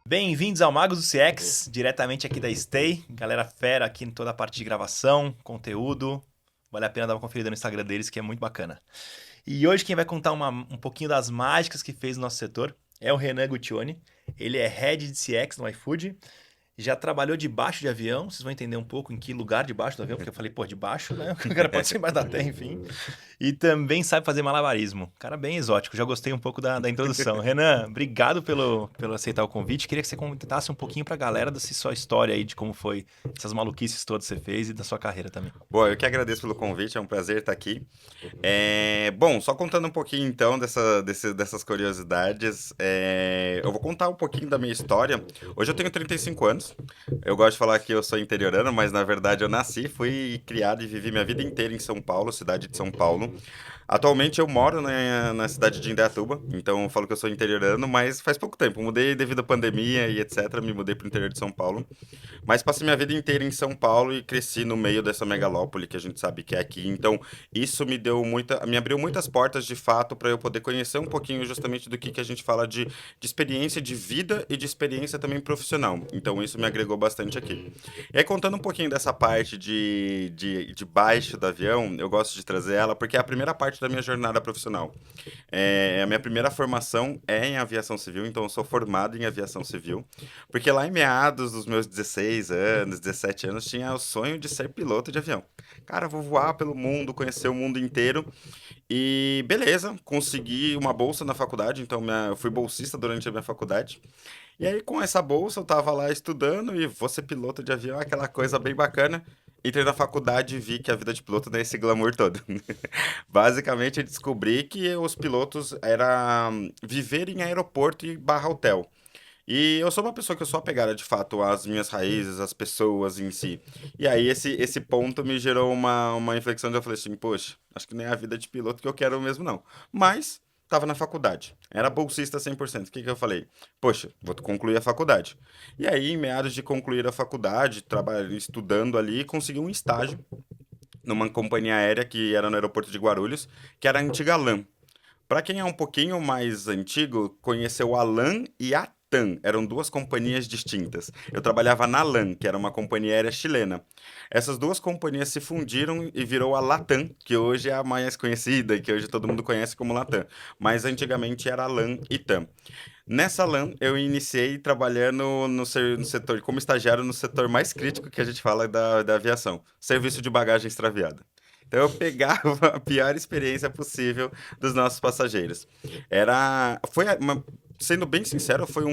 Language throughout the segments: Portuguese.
Bem-vindos ao Magos do CX, diretamente aqui da Stay. Galera fera aqui em toda a parte de gravação, conteúdo. Vale a pena dar uma conferida no Instagram deles, que é muito bacana. E hoje quem vai contar um pouquinho das mágicas que fez no nosso setor é o Renan Guttione. Ele é Head de CX no iFood. Já trabalhou debaixo de avião, vocês vão entender um pouco em que lugar debaixo do avião, porque eu falei, pô, debaixo, né? O cara pode ser embaixo da terra, enfim. E também sabe fazer malabarismo. Cara bem exótico, já gostei um pouco da introdução. Renan, obrigado pelo aceitar o convite. Queria que você contasse um pouquinho pra galera da sua história aí, de como foi essas maluquices todas que você fez e da sua carreira também. Bom, eu que agradeço pelo convite, é um prazer estar aqui. Bom, só contando um pouquinho então dessas curiosidades, eu vou contar um pouquinho da minha história. Hoje eu tenho 35 anos, eu gosto de falar que eu sou interiorano, mas na verdade eu nasci, fui criado e vivi minha vida inteira em São Paulo, cidade de São Paulo. Atualmente eu moro na cidade de Indaiatuba, então eu falo que eu sou interiorano, mas faz pouco tempo. Mudei devido à pandemia e etc. Me mudei para o interior de São Paulo. Mas passei minha vida inteira em São Paulo e cresci no meio dessa megalópole que a gente sabe que é aqui. Então, isso me abriu muitas portas de fato para eu poder conhecer um pouquinho justamente do que a gente fala de experiência de vida e de experiência também profissional. Então, isso me agregou bastante aqui. E aí, contando um pouquinho dessa parte de baixo do avião, eu gosto de trazer ela porque é a primeira parte da minha jornada profissional. A minha primeira formação é em aviação civil, então eu sou formado em aviação civil. Porque lá em meados dos meus 16 anos, 17 anos, tinha o sonho de ser piloto de avião. Cara, vou voar pelo mundo, conhecer o mundo inteiro. E beleza, consegui uma bolsa na faculdade, então eu fui bolsista durante a minha faculdade. E aí, com essa bolsa, eu tava lá estudando e vou ser piloto de avião, aquela coisa bem bacana. Entrei na faculdade e vi que a vida de piloto não é esse glamour todo. Basicamente, eu descobri que os pilotos era viver em aeroporto e barra hotel. E eu sou uma pessoa que eu sou apegada de fato às minhas raízes, às pessoas em si. E aí esse ponto me gerou uma inflexão de eu falei assim, poxa, acho que nem é a vida de piloto que eu quero mesmo não. Mas estava na faculdade, era bolsista 100%. O que que eu falei? Poxa, vou concluir a faculdade. E aí, em meados de concluir a faculdade, trabalhando, estudando ali, consegui um estágio numa companhia aérea que era no aeroporto de Guarulhos, que era a antiga LAN. Para quem é um pouquinho mais antigo, conheceu a LAN e a TAM. Eram duas companhias distintas. Eu trabalhava na LAN, que era uma companhia aérea chilena. Essas duas companhias se fundiram e virou a LATAM, que hoje é a mais conhecida e que hoje todo mundo conhece como LATAM. Mas antigamente era LAN e TAM. Nessa LAN, eu iniciei trabalhando no setor, como estagiário no setor mais crítico que a gente fala da aviação, serviço de bagagem extraviada. Então eu pegava a pior experiência possível dos nossos passageiros. Sendo bem sincero, foi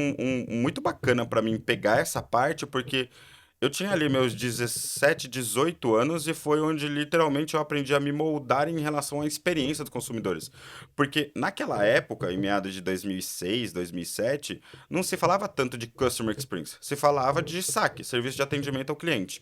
muito bacana para mim pegar essa parte, porque eu tinha ali meus 17, 18 anos e foi onde literalmente eu aprendi a me moldar em relação à experiência dos consumidores. Porque naquela época, em meados de 2006, 2007, não se falava tanto de customer experience, se falava de saque, serviço de atendimento ao cliente.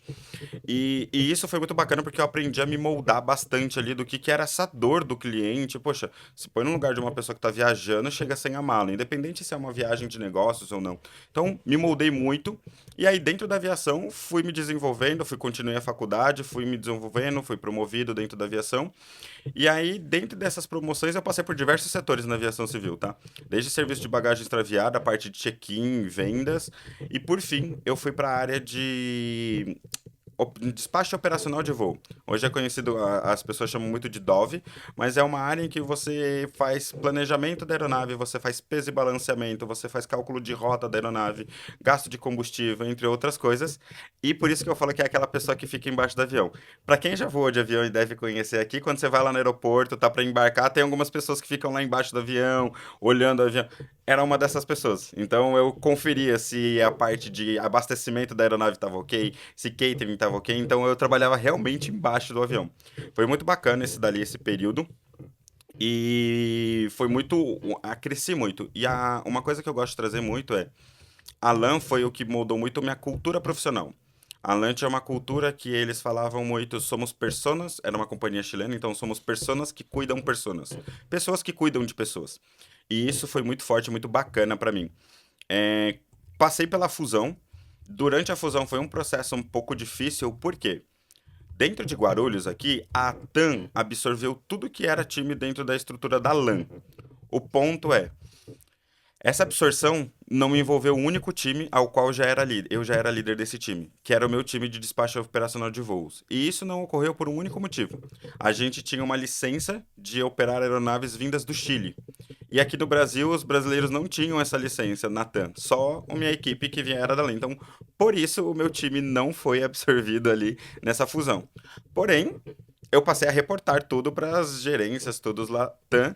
E isso foi muito bacana porque eu aprendi a me moldar bastante ali do que era essa dor do cliente. Poxa, se põe no lugar de uma pessoa que está viajando, chega sem a mala, independente se é uma viagem de negócios ou não. Então, me moldei muito. E aí, dentro da aviação, fui me desenvolvendo, continuei a faculdade, fui me desenvolvendo, fui promovido dentro da aviação. E aí, dentro dessas promoções, eu passei por diversos setores na aviação civil, tá? Desde serviço de bagagem extraviada, a parte de check-in, vendas. E por fim, eu fui para a área de despacho operacional de voo. Hoje é conhecido, as pessoas chamam muito de DOV, mas é uma área em que você faz planejamento da aeronave, você faz peso e balanceamento, você faz cálculo de rota da aeronave, gasto de combustível, entre outras coisas. E por isso que eu falo que é aquela pessoa que fica embaixo do avião. Para quem já voou de avião e deve conhecer aqui, quando você vai lá no aeroporto, tá para embarcar, tem algumas pessoas que ficam lá embaixo do avião, olhando o avião. Era uma dessas pessoas. Então eu conferia se a parte de abastecimento da aeronave estava ok, se catering estava ok. Então eu trabalhava realmente embaixo do avião. Foi muito bacana esse período. E foi muito. Cresci muito. Uma coisa que eu gosto de trazer muito é. A LAN foi o que moldou muito minha cultura profissional. A LAN tinha uma cultura que eles falavam muito, somos personas, era uma companhia chilena, então somos personas que cuidam personas. Pessoas que cuidam de pessoas. E isso foi muito forte, muito bacana para mim. É, Passei pela fusão. Durante a fusão foi um processo um pouco difícil, por quê? Dentro de Guarulhos aqui, a TAM absorveu tudo que era time dentro da estrutura da LAN. O ponto é, Essa absorção não me envolveu um único time ao qual eu já era líder desse time, que era o meu time de despacho operacional de voos. E isso não ocorreu por um único motivo. A gente tinha uma licença de operar aeronaves vindas do Chile. E aqui no Brasil, os brasileiros não tinham essa licença na TAM, só a minha equipe que viera dali. Então, por isso, o meu time não foi absorvido ali nessa fusão. Porém, eu passei a reportar tudo para as gerências, todos lá, TAM,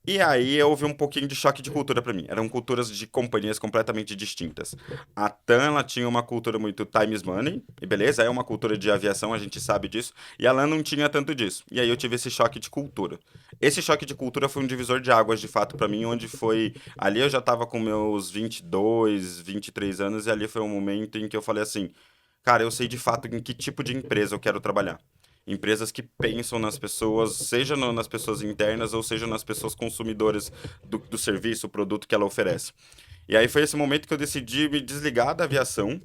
e aí houve um pouquinho de choque de cultura pra mim. Eram culturas de companhias completamente distintas. A TAM, ela tinha uma cultura muito time is money, e beleza, é uma cultura de aviação, a gente sabe disso, e a LAN não tinha tanto disso. E aí eu tive esse choque de cultura. Esse choque de cultura foi um divisor de águas, de fato, pra mim, onde foi... Ali eu já tava com meus 22, 23 anos, e ali foi um momento em que eu falei assim, cara, eu sei de fato em que tipo de empresa eu quero trabalhar. Empresas que pensam nas pessoas, seja nas pessoas internas ou seja nas pessoas consumidoras do serviço, o produto que ela oferece. E aí foi esse momento que eu decidi me desligar da aviação,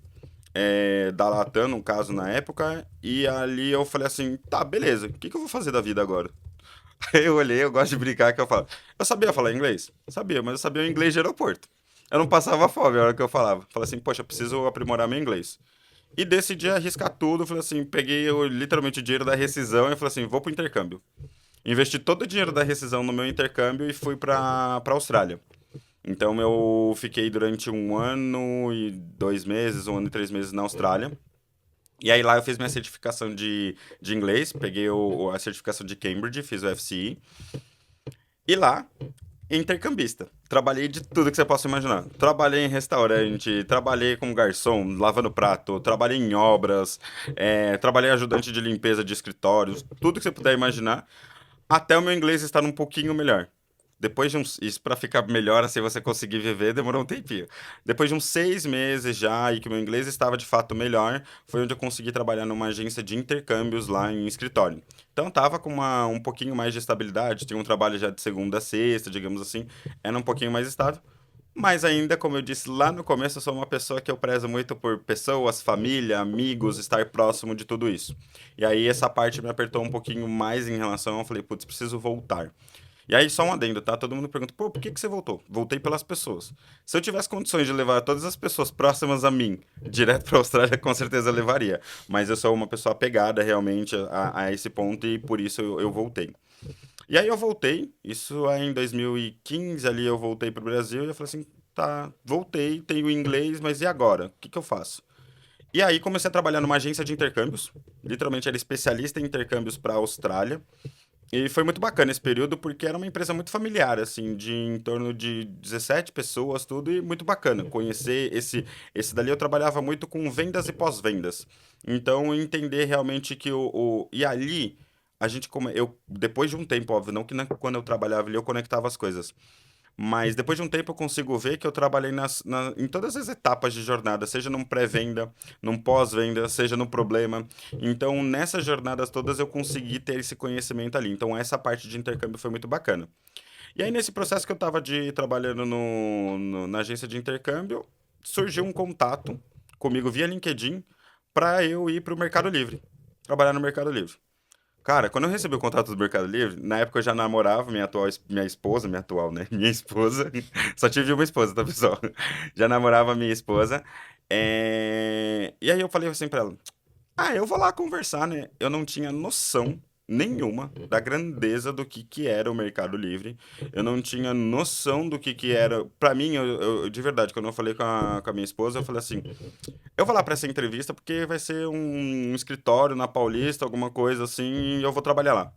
da Latam, no caso, na época, e ali eu falei assim, tá, beleza, o que que eu vou fazer da vida agora? Aí eu olhei, eu gosto de brincar que eu falo, eu sabia falar inglês? Sabia, mas eu sabia o inglês de aeroporto. Eu não passava fome a hora que eu falava. Falei assim, poxa, eu preciso aprimorar meu inglês. E decidi arriscar tudo, falei assim, peguei literalmente o dinheiro da rescisão e falei assim, vou pro intercâmbio. Investi todo o dinheiro da rescisão no meu intercâmbio e fui pra Austrália. Então eu fiquei durante 1 ano e 2 meses, 1 ano e 3 meses na Austrália. E aí lá eu fiz minha certificação de inglês, peguei a certificação de Cambridge, fiz o FCE. E lá intercambista. Trabalhei de tudo que você possa imaginar. Trabalhei em restaurante, trabalhei como garçom, lavando prato, trabalhei em obras, trabalhei ajudante de limpeza de escritórios, tudo que você puder imaginar, até o meu inglês estar um pouquinho melhor. Depois de uns. Isso pra ficar melhor, assim, você conseguir viver, demorou um tempinho. Depois de uns 6 meses já, e que o meu inglês estava de fato melhor, foi onde eu consegui trabalhar numa agência de intercâmbios lá em escritório. Então tava com um pouquinho mais de estabilidade, tinha um trabalho já de segunda a sexta, digamos assim, era um pouquinho mais estável. Mas ainda, como eu disse lá no começo, eu sou uma pessoa que eu prezo muito por pessoas, família, amigos, estar próximo de tudo isso. E aí essa parte me apertou um pouquinho mais em relação, eu falei, putz, preciso voltar. E aí, só um adendo, tá? Todo mundo pergunta, pô, por que que você voltou? Voltei pelas pessoas. Se eu tivesse condições de levar todas as pessoas próximas a mim direto pra Austrália, com certeza eu levaria. Mas eu sou uma pessoa apegada realmente a esse ponto e por isso eu voltei. E aí eu voltei, isso aí em 2015 ali eu voltei pro Brasil e eu falei assim, tá, voltei, tenho inglês, mas e agora? O que que eu faço? E aí comecei a trabalhar numa agência de intercâmbios, literalmente era especialista em intercâmbios para a Austrália. E foi muito bacana esse período porque era uma empresa muito familiar, assim, de em torno de 17 pessoas, tudo, e muito bacana conhecer esse dali. Eu trabalhava muito com vendas e pós-vendas. Então, entender realmente que e ali, eu, depois de um tempo, óbvio, não que quando eu trabalhava ali eu conectava as coisas. Mas depois de um tempo eu consigo ver que eu trabalhei em todas as etapas de jornada, seja num pré-venda, num pós-venda, seja no problema. Então, nessas jornadas todas eu consegui ter esse conhecimento ali. Então, essa parte de intercâmbio foi muito bacana. E aí, nesse processo que eu estava trabalhando na agência de intercâmbio, surgiu um contato comigo via LinkedIn para eu ir para o Mercado Livre, trabalhar no Mercado Livre. Cara, quando eu recebi o contrato do Mercado Livre, na época eu já namorava minha esposa, minha atual, né? Minha esposa. Só tive uma esposa, tá, pessoal? Já namorava minha esposa. E aí eu falei assim pra ela: ah, eu vou lá conversar, né? Eu não tinha noção nenhuma da grandeza do que era o Mercado Livre. Eu não tinha noção do que era. Pra mim, de verdade, quando eu falei com a minha esposa, eu falei assim: eu vou lá pra essa entrevista porque vai ser um escritório na Paulista, alguma coisa assim, e eu vou trabalhar lá.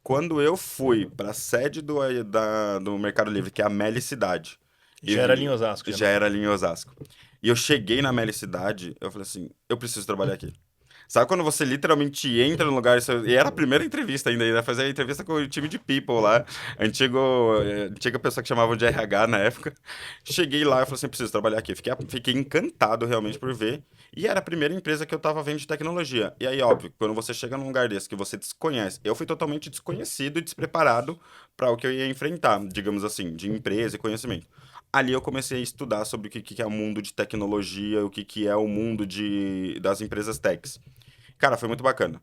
Quando eu fui pra sede do Mercado Livre, que é a Melicidade, e Já era ali em Osasco, já já no era caso. ali em Osasco, e eu cheguei na Melicidade, eu falei assim: eu preciso trabalhar aqui. Sabe quando você literalmente entra no lugar, e era a primeira entrevista ainda, ia fazer a entrevista com o time de People lá, antigo, antiga pessoa que chamavam de RH na época. Cheguei lá e falei assim, preciso trabalhar aqui. Fiquei encantado realmente por ver. E era a primeira empresa que eu tava vendo de tecnologia. E aí, óbvio, quando você chega num lugar desse que você desconhece, eu fui totalmente desconhecido e despreparado para o que eu ia enfrentar, digamos assim, de empresa e conhecimento. Ali eu comecei a estudar sobre o que é o mundo de tecnologia, o que é o mundo das empresas techs. Cara, foi muito bacana.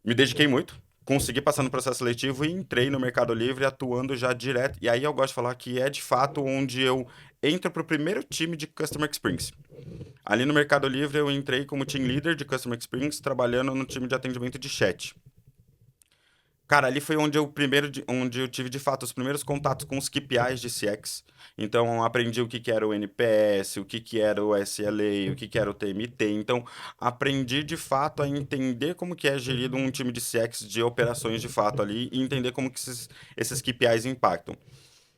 Me dediquei muito. consegui passar no processo seletivo e entrei no Mercado Livre atuando já direto. E aí eu gosto de falar que é de fato onde eu entro para o primeiro time de Customer Experience. Ali no Mercado Livre eu entrei como team leader de Customer Experience, trabalhando no time de atendimento de chat. Cara, ali foi onde eu tive de fato os primeiros contatos com os KPIs de CX. Então, eu aprendi o que que era o NPS, o que que era o SLA, o que que era o TMT. Então, aprendi de fato a entender como que é gerido um time de CX de operações de fato ali e entender como que esses KPIs impactam.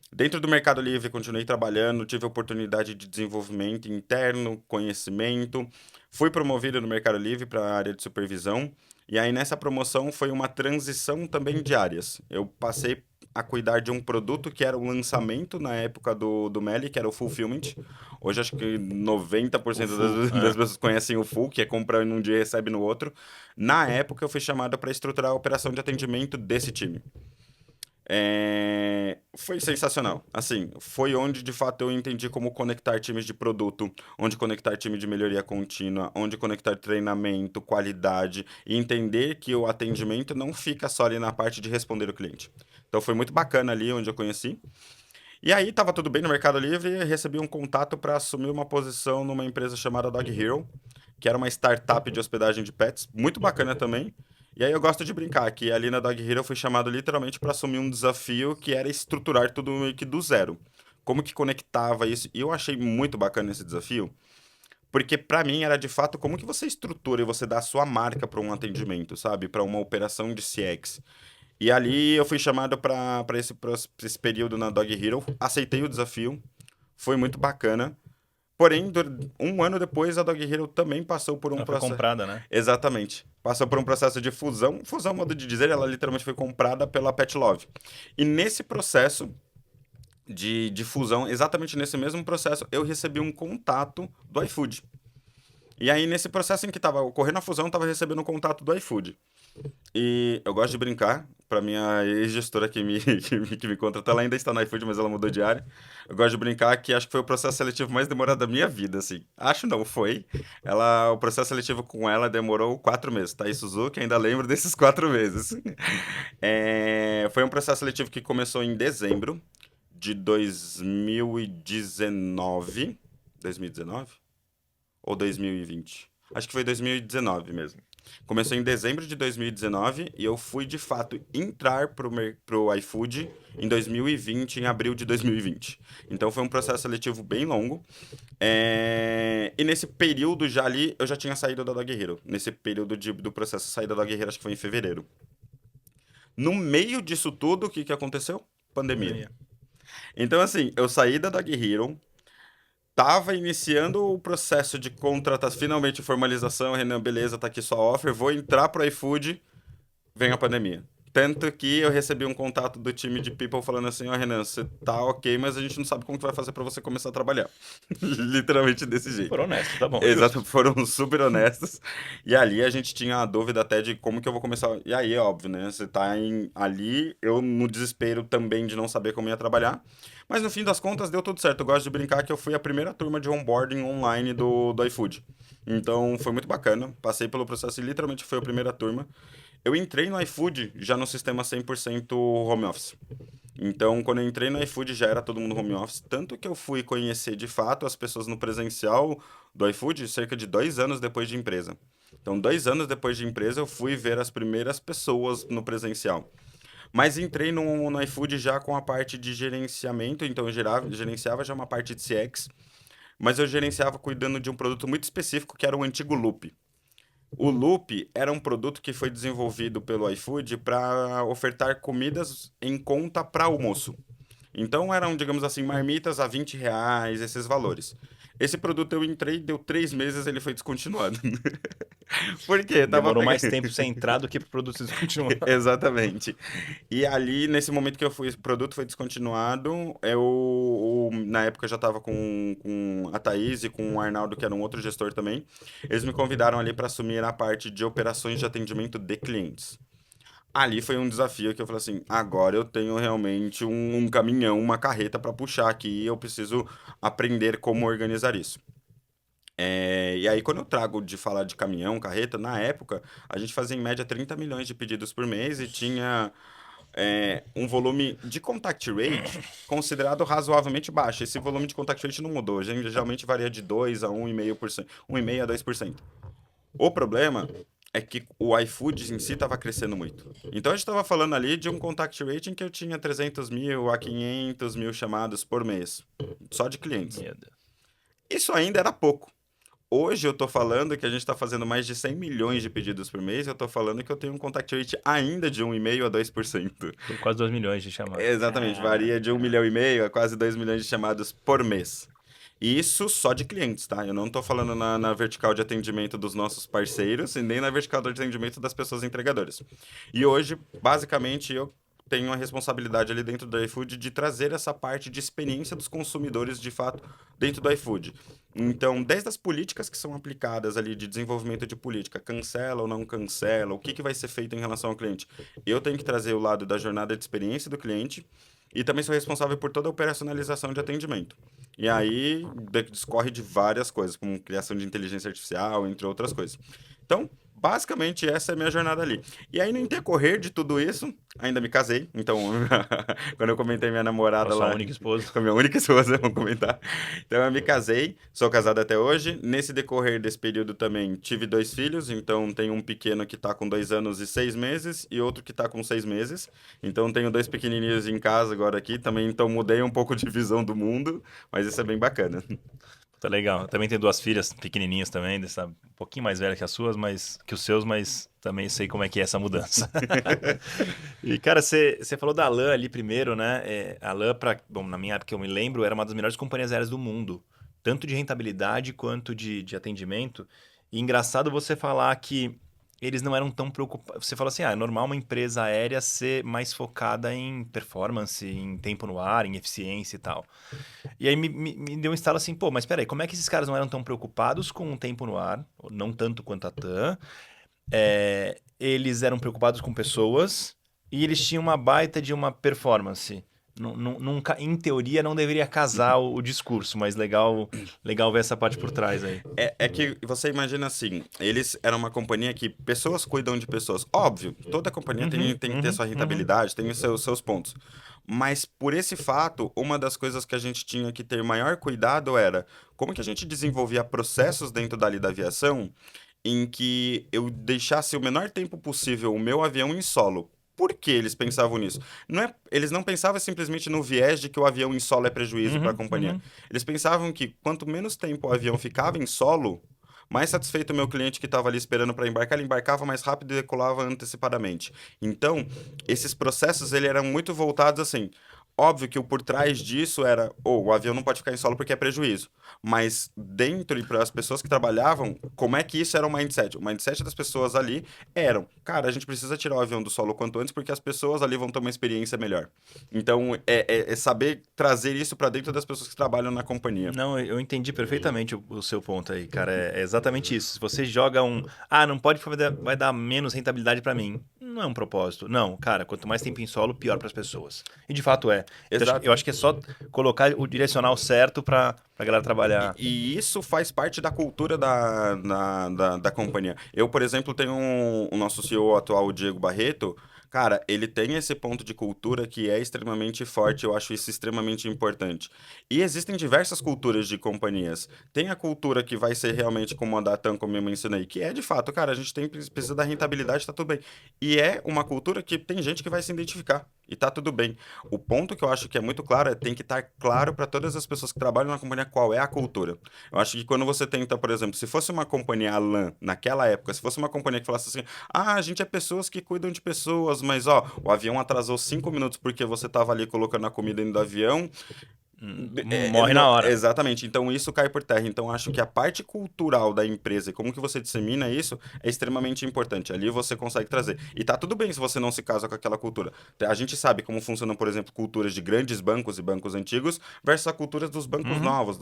Dentro do Mercado Livre, continuei trabalhando, tive oportunidade de desenvolvimento interno, conhecimento. Fui promovido no Mercado Livre para a área de supervisão. E aí, nessa promoção, foi uma transição também de áreas. Eu passei a cuidar de um produto que era o lançamento na época do Meli, que era o Fulfillment. Hoje, acho que O 90% full. das pessoas conhecem o Full, que é comprar num dia e recebe no outro. Na época, eu fui chamado para estruturar a operação de atendimento desse time. Foi sensacional. Assim, foi onde de fato eu entendi como conectar times de produto, onde conectar time de melhoria contínua, onde conectar treinamento, qualidade e entender que o atendimento não fica só ali na parte de responder o cliente. Então foi muito bacana ali onde eu conheci. E aí tava tudo bem no Mercado Livre e recebi um contato para assumir uma posição numa empresa chamada Dog Hero, que era uma startup de hospedagem de pets, muito bacana também. E aí eu gosto de brincar que ali na Dog Hero eu fui chamado literalmente para assumir um desafio que era estruturar tudo meio que do zero. Como que conectava isso? E eu achei muito bacana esse desafio, porque para mim era de fato como que você estrutura e você dá a sua marca para um atendimento, sabe? Para uma operação de CX. E ali eu fui chamado para esse período na Dog Hero, aceitei o desafio, foi muito bacana. Porém, um ano depois, a Dog Hero também passou por um Ela foi processo. comprada, né? Exatamente. Passou por um processo de fusão. Fusão, modo de dizer, ela literalmente foi comprada pela Pet Love. E nesse processo de fusão, exatamente nesse mesmo processo, eu recebi um contato do iFood. E aí, nesse processo em que estava ocorrendo a fusão, eu estava recebendo um contato do iFood. E eu gosto de brincar. Pra minha ex-gestora que me contratou, ela ainda está no iFood, mas ela mudou de área. Eu gosto de brincar que acho que foi o processo seletivo mais demorado da minha vida, assim. Acho não, foi. O processo seletivo com ela demorou 4 meses. Thaís Suzuki, ainda lembro desses 4 meses. Foi um processo seletivo que começou em dezembro de 2019. 2019? Ou 2020? Acho que foi 2019 mesmo. Começou em dezembro de 2019 e eu fui de fato entrar pro iFood em 2020, em abril de 2020. Então foi um processo seletivo bem longo. E nesse período já ali, eu já tinha saído da Dog Hero. Nesse período do processo de sair da Dog Hero, acho que foi em fevereiro. No meio disso tudo, o que que aconteceu? Pandemia. Pandemia. Então, assim, eu saí da Dog Hero, tava iniciando o processo de contratação, finalmente formalização, Renan, beleza, tá aqui sua offer, vou entrar pro iFood, vem a pandemia. Tanto que eu recebi um contato do time de People falando assim, ó, Renan, você tá ok, mas a gente não sabe como que vai fazer pra você começar a trabalhar. Literalmente desse jeito. Foram honestos, tá bom, Exato, justo. foram super honestos. E ali a gente tinha a dúvida até de como que eu vou começar. E aí, é óbvio, né? Você tá ali, eu no desespero também de não saber como ia trabalhar. Mas no fim das contas deu tudo certo. Eu gosto de brincar que eu fui a primeira turma de onboarding online do iFood. Então foi muito bacana. Passei pelo processo e literalmente foi a primeira turma. Eu entrei no iFood já no sistema 100% home office. Então, quando eu entrei no iFood, já era todo mundo home office. Tanto que eu fui conhecer de fato as pessoas no presencial do iFood cerca de 2 anos depois de empresa. Então, 2 anos depois de empresa, eu fui ver as primeiras pessoas no presencial. Mas entrei no iFood já com a parte de gerenciamento, então eu gerenciava já uma parte de CX, mas eu gerenciava cuidando de um produto muito específico que era o antigo Loop. O Loop era um produto que foi desenvolvido pelo iFood para ofertar comidas em conta para almoço. Então eram, digamos assim, marmitas a R$ 20, esses valores. Esse produto eu entrei, deu 3 meses, ele foi descontinuado. Por quê? Tava Demorou pegando. mais tempo pra você entrar do que pro produto se descontinuar. Exatamente. E ali, nesse momento que eu fui, o produto foi descontinuado, na época eu já estava com a Thaís e com o Arnaldo, que era um outro gestor também. Eles me convidaram ali para assumir a parte de operações de atendimento de clientes. Ali foi um desafio que eu falei assim: agora eu tenho realmente um caminhão, uma carreta para puxar aqui e eu preciso aprender como organizar isso. E aí, quando eu trago de falar de caminhão, carreta, na época, a gente fazia em média 30 milhões de pedidos por mês e tinha um volume de contact rate considerado razoavelmente baixo. Esse volume de contact rate não mudou, geralmente varia de 2 a 1,5%, 1,5 a 2%. O problema é que o iFood em si estava crescendo muito. Então a gente estava falando ali de um contact rate em que eu tinha 300 mil a 500 mil chamadas por mês, só de clientes. Meu Deus. Isso ainda era pouco. Hoje eu tô falando que a gente tá fazendo mais de 100 milhões de pedidos por mês, eu tô falando que eu tenho um contact rate ainda de 1,5 a 2%. Tem quase 2 milhões de chamadas. Exatamente, varia de 1,5 milhão a quase 2 milhões de chamadas por mês. E isso só de clientes, tá? Eu não tô falando na vertical de atendimento dos nossos parceiros e nem na vertical de atendimento das pessoas entregadoras. E hoje, basicamente, eu tenho a responsabilidade ali dentro do iFood de trazer essa parte de experiência dos consumidores de fato dentro do iFood. Então, desde as políticas que são aplicadas ali de desenvolvimento de política, cancela ou não cancela, o que, que vai ser feito em relação ao cliente, eu tenho que trazer o lado da jornada de experiência do cliente e também sou responsável por toda a operacionalização de atendimento. E aí discorre de várias coisas, como criação de inteligência artificial, entre outras coisas. Então, basicamente, essa é a minha jornada ali. E aí, no intercorrer de tudo isso, ainda me casei. Então, quando eu comentei minha Com a namorada sua lá, única esposa. com a minha única esposa, vamos comentar. Então, eu me casei, sou casado até hoje. Nesse decorrer desse período também tive 2 filhos. Então, tenho um pequeno que está com 2 anos e 6 meses e outro que está com 6 meses. Então, tenho 2 pequenininhos em casa agora aqui. Também, então, mudei um pouco de visão do mundo, mas isso é bem bacana. Tá legal. Eu também tenho 2 filhas pequenininhas também, um pouquinho mais velhas que as suas, mas que os seus, mas também sei como é que é essa mudança. E, cara, você falou da LAN ali primeiro, né? A LAN, bom, na minha época que eu me lembro, era uma das melhores companhias aéreas do mundo, tanto de rentabilidade quanto de atendimento. E engraçado você falar que eles não eram tão preocupados. Você falou assim, é normal uma empresa aérea ser mais focada em performance, em tempo no ar, em eficiência e tal. E aí me deu um estalo assim, pô, mas peraí, como é que esses caras não eram tão preocupados com o tempo no ar, não tanto quanto a TAM, eles eram preocupados com pessoas e eles tinham uma baita de uma performance. Nunca, em teoria, não deveria casar o discurso, mas legal ver essa parte por trás aí. É que você imagina assim, eles eram uma companhia que pessoas cuidam de pessoas. Óbvio, toda companhia tem que ter sua Uhum. rentabilidade, tem os seus pontos. Mas por esse fato, uma das coisas que a gente tinha que ter maior cuidado era como que a gente desenvolvia processos dentro dali da aviação em que eu deixasse o menor tempo possível o meu avião em solo. Por que eles pensavam nisso? Eles não pensavam simplesmente no viés de que o avião em solo é prejuízo para a companhia. Uhum. Eles pensavam que quanto menos tempo o avião ficava em solo, mais satisfeito o meu cliente que estava ali esperando para embarcar, ele embarcava mais rápido e decolava antecipadamente. Então, esses processos ele eram muito voltados assim. Óbvio que o por trás disso era, o avião não pode ficar em solo porque é prejuízo. Mas dentro e para as pessoas que trabalhavam, como é que isso era o mindset? O mindset das pessoas ali eram, cara, a gente precisa tirar o avião do solo o quanto antes porque as pessoas ali vão ter uma experiência melhor. Então, é saber trazer isso para dentro das pessoas que trabalham na companhia. Não, eu entendi perfeitamente o seu ponto aí, cara. É exatamente isso. Se você joga não pode porque vai dar menos rentabilidade pra mim. Não é um propósito. Não, cara, quanto mais tempo em solo, pior pras pessoas. E de fato é. Então, eu Exato. acho que é só colocar o direcional certo pra galera trabalhar. E isso faz parte da cultura da companhia. Eu, por exemplo, tenho o nosso CEO atual, o Diego Barreto. Cara, ele tem esse ponto de cultura que é extremamente forte, eu acho isso extremamente importante. E existem diversas culturas de companhias. Tem a cultura que vai ser realmente como a da TAM, como eu mencionei, que é de fato, cara, a gente precisa da rentabilidade, tá tudo bem. E é uma cultura que tem gente que vai se identificar. E tá tudo bem. O ponto que eu acho que é muito claro é tem que estar claro para todas as pessoas que trabalham na companhia qual é a cultura. Eu acho que quando você tenta, por exemplo, se fosse uma companhia LAN naquela época, se fosse uma companhia que falasse assim, a gente é pessoas que cuidam de pessoas, mas ó, o avião atrasou 5 minutos porque você estava ali colocando a comida dentro do avião, Morre na hora. exatamente. Então isso cai por terra. Então acho que a parte cultural da empresa e como que você dissemina isso é extremamente importante. Ali você consegue trazer. E tá tudo bem se você não se casa com aquela cultura. A gente sabe como funcionam, por exemplo, culturas de grandes bancos e bancos antigos versus a cultura dos bancos Uhum. novos,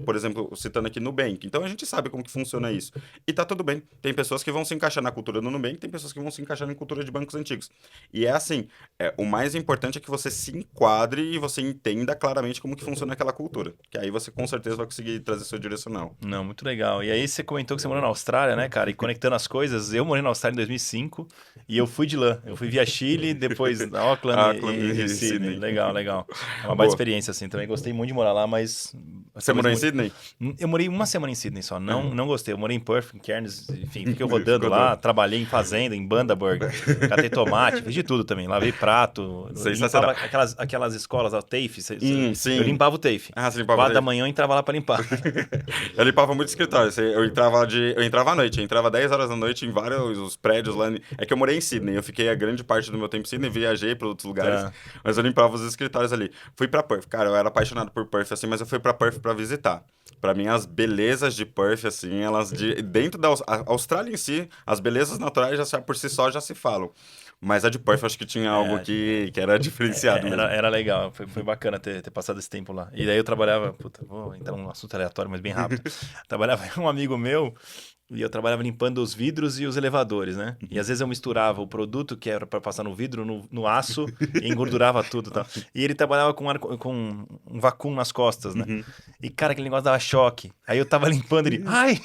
por exemplo, citando aqui Nubank. Então a gente sabe como que funciona isso. E tá tudo bem. Tem pessoas que vão se encaixar na cultura do Nubank, tem pessoas que vão se encaixar na cultura de bancos antigos. E é assim, o mais importante é que você se enquadre e você entenda claramente como que funciona aquela cultura. Que aí você com certeza vai conseguir trazer seu direcional. Não, muito legal. E aí você comentou que você morou na Austrália, né, cara? E conectando as coisas, eu morei na Austrália em 2005 e eu fui de lá. Eu fui via Chile, depois Auckland Auckland e e Sydney. Sydney. Legal, legal. É uma baita Boa. experiência, assim. Também gostei muito de morar lá, mas... Você morou em Sydney? Eu morei uma semana em Sydney só, não gostei. Eu morei em Perth, em Cairns, enfim, fiquei rodando Ficou lá, doido. trabalhei em fazenda, em Bundaberg, catei tomate, fiz de tudo também, lavei prato, limpava Sensacional. aquelas escolas, o TAFE, eu Sim. limpava o TAFE. Ah, você limpava 4 da daí? manhã eu entrava lá pra limpar. Eu limpava muito escritório. Eu entrava à noite, eu entrava 10 horas da noite em vários os prédios lá. É que eu morei em Sydney, eu fiquei a grande parte do meu tempo em Sydney, viajei para outros lugares, Tá. mas eu limpava os escritórios ali. Fui pra Perth, cara, eu era apaixonado por Perth, assim, mas eu fui pra Perth pra visitar. Pra mim, as belezas de Perth, assim, dentro da a Austrália em si, as belezas naturais por si só já se falam. Mas a de Perth, eu acho que tinha algo É, que era diferenciado mesmo. era legal, foi bacana ter passado esse tempo lá. E daí eu trabalhava, puta, vou entrar num assunto aleatório, mas bem rápido. Trabalhava com um amigo meu e eu trabalhava limpando os vidros e os elevadores, né? E às vezes eu misturava o produto que era para passar no vidro, no aço, e engordurava tudo e tal. E ele trabalhava com um vácuo nas costas, né? Uhum. E cara, aquele negócio dava choque. Aí eu tava limpando ele, ai!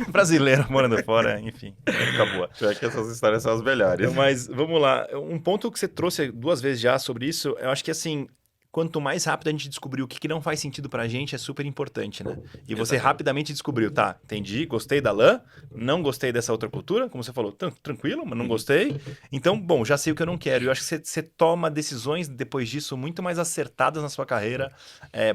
Brasileiro morando fora, enfim, época boa. Pior que essas histórias são as melhores. Mas vamos lá. Um ponto que você trouxe 2 vezes já sobre isso, eu acho que assim, quanto mais rápido a gente descobrir o que não faz sentido pra gente é super importante, né? E você Exatamente. rapidamente descobriu, tá, entendi, gostei da lã, não gostei dessa outra cultura, como você falou, tranquilo, mas não gostei. Então, bom, já sei o que eu não quero. E eu acho que você toma decisões depois disso muito mais acertadas na sua carreira,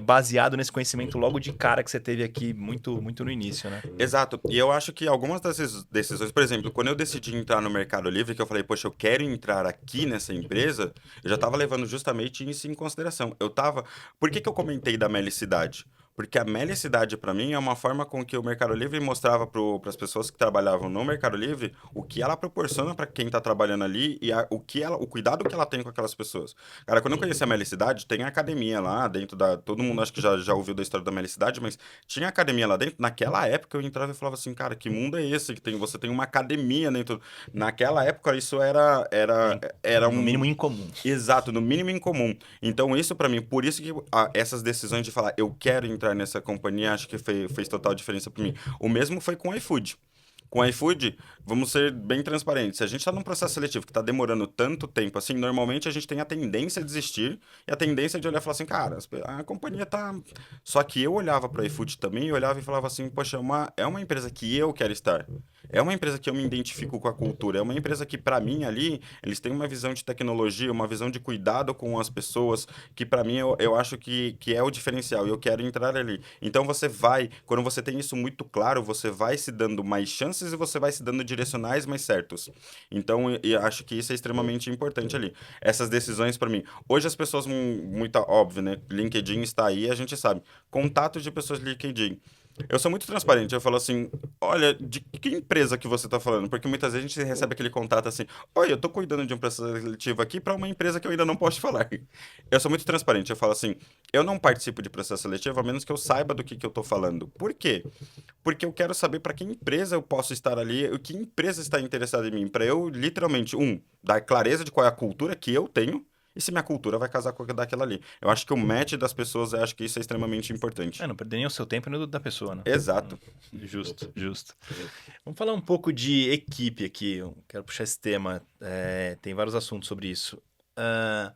baseado nesse conhecimento logo de cara que você teve aqui muito no início, né? Exato. E eu acho que algumas dessas decisões, por exemplo, quando eu decidi entrar no Mercado Livre, que eu falei, poxa, eu quero entrar aqui nessa empresa, eu já estava levando justamente isso em consideração. Eu tava. Por que que eu comentei da melicidade? Porque a melicidade, para mim, é uma forma com que o Mercado Livre mostrava para as pessoas que trabalhavam no Mercado Livre o que ela proporciona para quem está trabalhando ali e o cuidado que ela tem com aquelas pessoas. Cara, quando eu conheci a melicidade, tem a academia lá dentro da. Todo mundo acho que já ouviu da história da melicidade, mas tinha academia lá dentro. Naquela época eu entrava e falava assim, cara, que mundo é esse que tem? Você tem uma academia dentro. Naquela época isso era No um. mínimo incomum. Exato, no mínimo incomum. Então, isso pra mim, por isso que essas decisões de falar, eu quero entrar nessa companhia, acho que fez total diferença pra mim. O mesmo foi com o iFood. Com o iFood, vamos ser bem transparentes. Se a gente está num processo seletivo que está demorando tanto tempo assim, normalmente a gente tem a tendência a desistir e a tendência de olhar e falar assim, cara, a companhia tá. Só que eu olhava para o iFood também e olhava e falava assim, poxa, é uma empresa que eu quero estar. É uma empresa que eu me identifico com a cultura. É uma empresa que, para mim, ali, eles têm uma visão de tecnologia, uma visão de cuidado com as pessoas, que para mim eu acho que é o diferencial e eu quero entrar ali. Então você vai, quando você tem isso muito claro, você vai se dando mais chances e você vai se dando direcionais mais certos. Então eu acho que isso é extremamente importante ali. Essas decisões para mim. Hoje as pessoas, muito óbvio, né? LinkedIn está aí, a gente sabe. Contato de pessoas de LinkedIn. Eu sou muito transparente, eu falo assim, olha, de que empresa que você está falando? Porque muitas vezes a gente recebe aquele contato assim, oi, eu estou cuidando de um processo seletivo aqui para uma empresa que eu ainda não posso te falar. Eu sou muito transparente, eu falo assim, eu não participo de processo seletivo a menos que eu saiba do que eu estou falando. Por quê? Porque eu quero saber para que empresa eu posso estar ali, o que empresa está interessada em mim, para eu literalmente, dar clareza de qual é a cultura que eu tenho, e se minha cultura vai casar com a daquela ali. Eu acho que o match das pessoas, eu acho que isso é extremamente importante. Não perder nem o seu tempo nem o da pessoa, né? Exato. Justo, justo. Vamos falar um pouco de equipe aqui. Eu quero puxar esse tema. Tem vários assuntos sobre isso. Ah,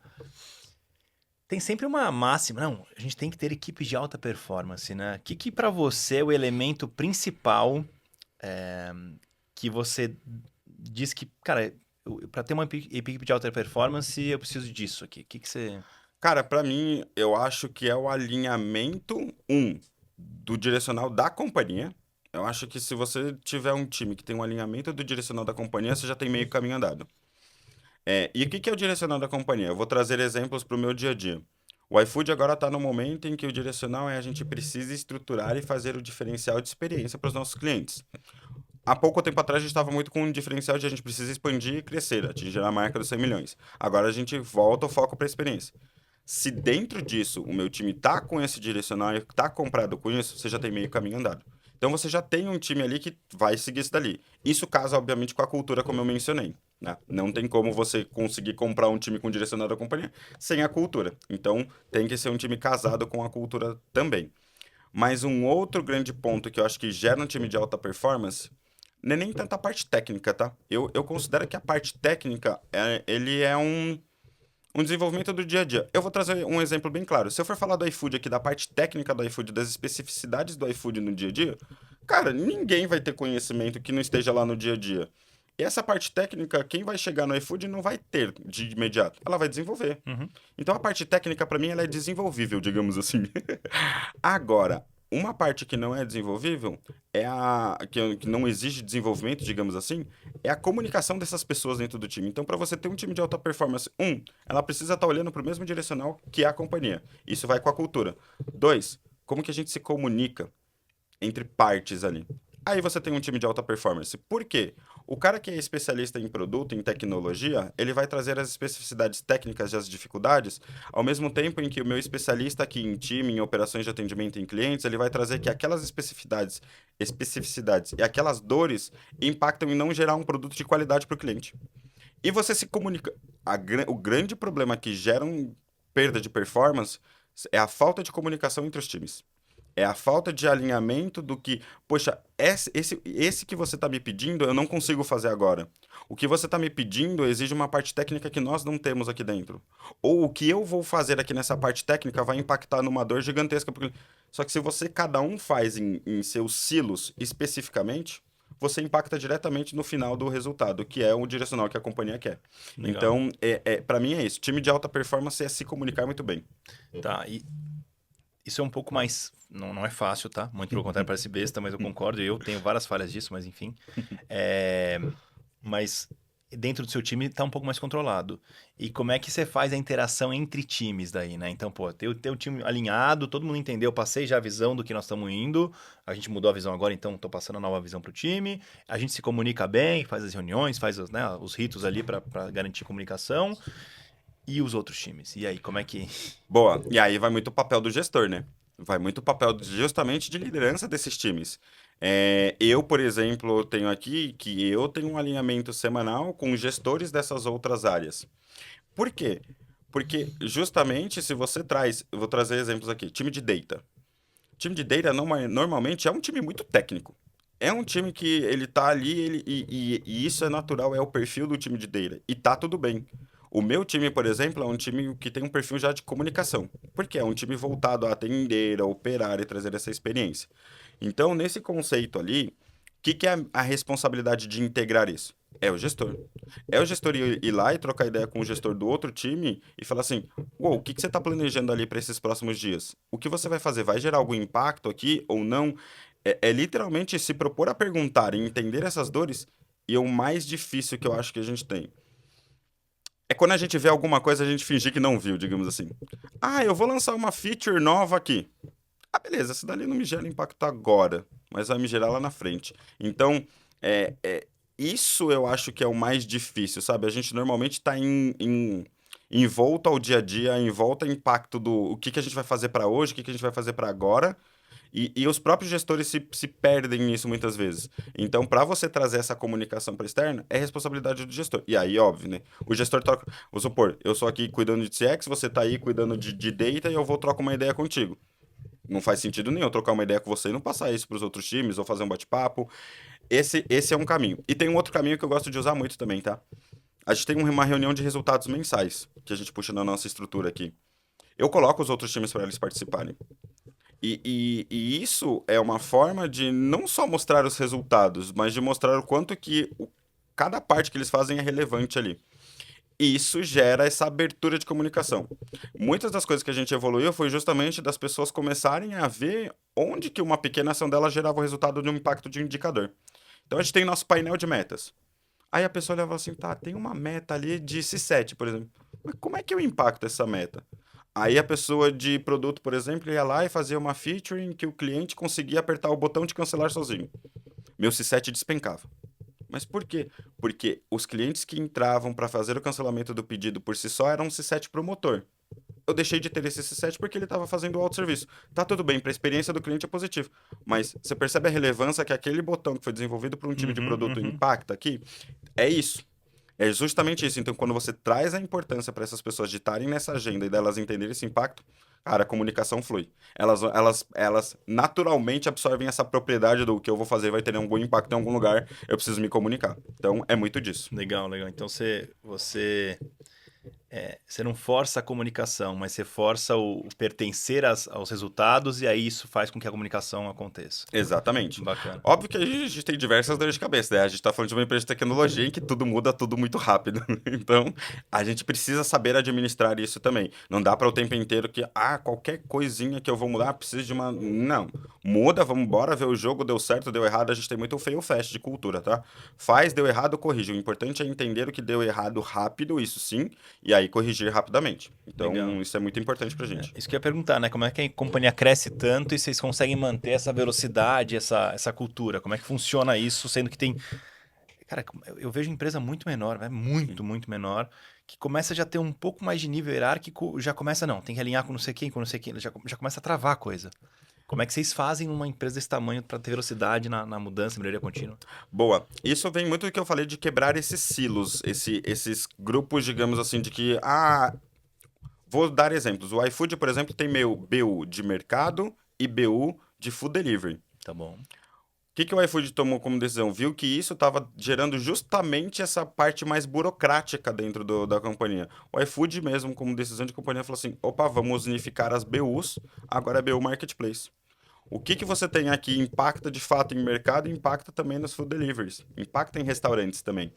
tem sempre uma máxima. Não, a gente tem que ter equipes de alta performance, né? O que para você é o elemento principal é, que você diz que, cara, para ter uma equipe de alta performance, eu preciso disso aqui. O que você. Cara, pra mim, eu acho que é o alinhamento, do direcional da companhia. Eu acho que se você tiver um time que tem um alinhamento do direcional da companhia, você já tem meio caminho andado. E o que é o direcional da companhia? Eu vou trazer exemplos para o meu dia a dia. O iFood agora está no momento em que o direcional é a gente precisa estruturar e fazer o diferencial de experiência para os nossos clientes. Há pouco tempo atrás a gente estava muito com um diferencial de a gente precisa expandir e crescer, atingir a marca dos 100 milhões. Agora a gente volta o foco para a experiência. Se dentro disso o meu time tá com esse direcional e tá comprado com isso, você já tem meio caminho andado. Então você já tem um time ali que vai seguir isso dali. Isso casa, obviamente, com a cultura, como eu mencionei. né? Não tem como você conseguir comprar um time com direcionado à companhia sem a cultura. Então, tem que ser um time casado com a cultura também. Mas um outro grande ponto que eu acho que gera um time de alta performance não é nem tanta parte técnica, tá? Eu considero que a parte técnica, ele é um desenvolvimento do dia a dia. Eu vou trazer um exemplo bem claro. Se eu for falar do iFood aqui, da parte técnica do iFood, das especificidades do iFood no dia a dia, cara, ninguém vai ter conhecimento que não esteja lá no dia a dia. E essa parte técnica, quem vai chegar no iFood não vai ter de imediato. Ela vai desenvolver. Uhum. Então a parte técnica, para mim, ela é desenvolvível, digamos assim. Agora, uma parte que não é desenvolvível que não exige desenvolvimento, digamos assim, é a comunicação dessas pessoas dentro do time. Então, para você ter um time de alta performance, ela precisa estar olhando para o mesmo direcional que é a companhia. Isso vai com a cultura. Dois, como que a gente se comunica entre partes ali. Aí você tem um time de alta performance. Por quê? O cara que é especialista em produto, em tecnologia, ele vai trazer as especificidades técnicas e as dificuldades, ao mesmo tempo em que o meu especialista aqui em time, em operações de atendimento em clientes, ele vai trazer que aquelas especificidades e aquelas dores impactam em não gerar um produto de qualidade para o cliente. E você se comunica. O grande problema que gera perda de performance é a falta de comunicação entre os times. É a falta de alinhamento do que, poxa, esse que você está me pedindo, eu não consigo fazer agora. O que você está me pedindo exige uma parte técnica que nós não temos aqui dentro. Ou o que eu vou fazer aqui nessa parte técnica vai impactar numa dor gigantesca. Só que se você, cada um faz em seus silos especificamente, você impacta diretamente no final do resultado, que é o direcional que a companhia quer. Legal. Então, para mim é isso. Time de alta performance é se comunicar muito bem. Tá, e isso é um pouco mais. Não, não é fácil, tá? Muito pelo contrário, parece besta, mas eu concordo. Eu tenho várias falhas disso, mas enfim. É, mas dentro do seu time tá um pouco mais controlado. E como é que você faz a interação entre times daí, né? Então, pô, ter o time alinhado, todo mundo entendeu, passei já a visão do que nós estamos indo, a gente mudou a visão agora, então tô passando a nova visão pro time, a gente se comunica bem, faz as reuniões, faz os ritos ali para garantir comunicação. E os outros times? E aí, como é que. Boa. E aí vai muito o papel do gestor, né? Vai muito o papel justamente de liderança desses times. Eu, por exemplo, tenho aqui que eu tenho um alinhamento semanal com gestores dessas outras áreas. Por quê? Porque justamente se você traz, eu vou trazer exemplos aqui, time de data. Time de data normalmente é um time muito técnico. É um time que ele tá ali, e isso é natural, é o perfil do time de data. E tá tudo bem. O meu time, por exemplo, é um time que tem um perfil já de comunicação. Porque é um time voltado a atender, a operar e trazer essa experiência. Então, nesse conceito ali, o que é a responsabilidade de integrar isso? É o gestor. É o gestor ir lá e trocar ideia com o gestor do outro time e falar assim: Uou, o que você está planejando ali para esses próximos dias? O que você vai fazer? Vai gerar algum impacto aqui ou não? É literalmente se propor a perguntar e entender essas dores. E é o mais difícil que eu acho que a gente tem. É quando a gente vê alguma coisa, a gente fingir que não viu, digamos assim. Ah, eu vou lançar uma feature nova aqui. Ah, beleza, essa dali não me gera impacto agora, mas vai me gerar lá na frente. Então, isso eu acho que é o mais difícil, sabe? A gente normalmente está em volta ao dia a dia, em volta ao impacto do o que a gente vai fazer para hoje, o que a gente vai fazer para agora, e os próprios gestores se perdem nisso muitas vezes. Então, para você trazer essa comunicação para externa, é responsabilidade do gestor. E aí, óbvio, né? O gestor troca. Vou supor, eu sou aqui cuidando de CX, você está aí cuidando de data e eu vou trocar uma ideia contigo. Não faz sentido nenhum eu trocar uma ideia com você e não passar isso para os outros times ou fazer um bate-papo. Esse é um caminho. E tem um outro caminho que eu gosto de usar muito também, tá? A gente tem uma reunião de resultados mensais que a gente puxa na nossa estrutura aqui. Eu coloco os outros times para eles participarem. E isso é uma forma de não só mostrar os resultados, mas de mostrar o quanto que cada parte que eles fazem é relevante ali. E isso gera essa abertura de comunicação. Muitas das coisas que a gente evoluiu foi justamente das pessoas começarem a ver onde que uma pequena ação dela gerava o resultado de um impacto de um indicador. Então a gente tem nosso painel de metas. Aí a pessoa leva assim, tá, tem uma meta ali de C7, por exemplo. Mas como é que eu impacto essa meta? Aí a pessoa de produto, por exemplo, ia lá e fazia uma feature em que o cliente conseguia apertar o botão de cancelar sozinho. Meu C7 despencava. Mas por quê? Porque os clientes que entravam para fazer o cancelamento do pedido por si só eram um C7 promotor. Eu deixei de ter esse C7 porque ele estava fazendo o autosserviço. Tá tudo bem, para a experiência do cliente é positivo. Mas você percebe a relevância que aquele botão que foi desenvolvido por um time de Uhum, produto uhum. impacta aqui? É isso. É justamente isso. Então, quando você traz a importância para essas pessoas de estarem nessa agenda e delas entenderem esse impacto, cara, a comunicação flui. Elas naturalmente absorvem essa propriedade do que eu vou fazer vai ter algum impacto em algum lugar, eu preciso me comunicar. Então, é muito disso. Legal, legal. Então você não força a comunicação, mas você força o pertencer aos resultados e aí isso faz com que a comunicação aconteça. Exatamente. Bacana. Óbvio que a gente tem diversas dores de cabeça, né? A gente está falando de uma empresa de tecnologia em que tudo muda tudo muito rápido. Então, a gente precisa saber administrar isso também. Não dá para o tempo inteiro que, qualquer coisinha que eu vou mudar, precisa de uma. Não. Muda, vamos embora ver o jogo, deu certo, deu errado. A gente tem muito fail fast de cultura, tá? Faz, deu errado, corrige. O importante é entender o que deu errado rápido, isso sim, e aí corrigir rapidamente. Legal. Então, isso é muito importante pra gente. Isso que eu ia perguntar, né? Como é que a companhia cresce tanto e vocês conseguem manter essa velocidade, essa cultura? Como é que funciona isso, sendo que tem. Cara, eu vejo empresa muito menor, muito, muito menor, que começa já a ter um pouco mais de nível hierárquico, já começa, não, tem que alinhar com não sei quem, com não sei quem, já começa a travar a coisa. Como é que vocês fazem numa empresa desse tamanho para ter velocidade na mudança, melhoria contínua? Boa. Isso vem muito do que eu falei de quebrar esses silos, esses grupos, digamos assim, de que, vou dar exemplos. O iFood, por exemplo, tem meu BU de mercado e BU de food delivery. Tá bom. O que o iFood tomou como decisão? Viu que isso estava gerando justamente essa parte mais burocrática dentro da companhia. O iFood mesmo, como decisão de companhia, falou assim, opa, vamos unificar as BUs, agora é BU Marketplace. O que você tem aqui impacta de fato em mercado e impacta também nos food deliveries. Impacta em restaurantes também.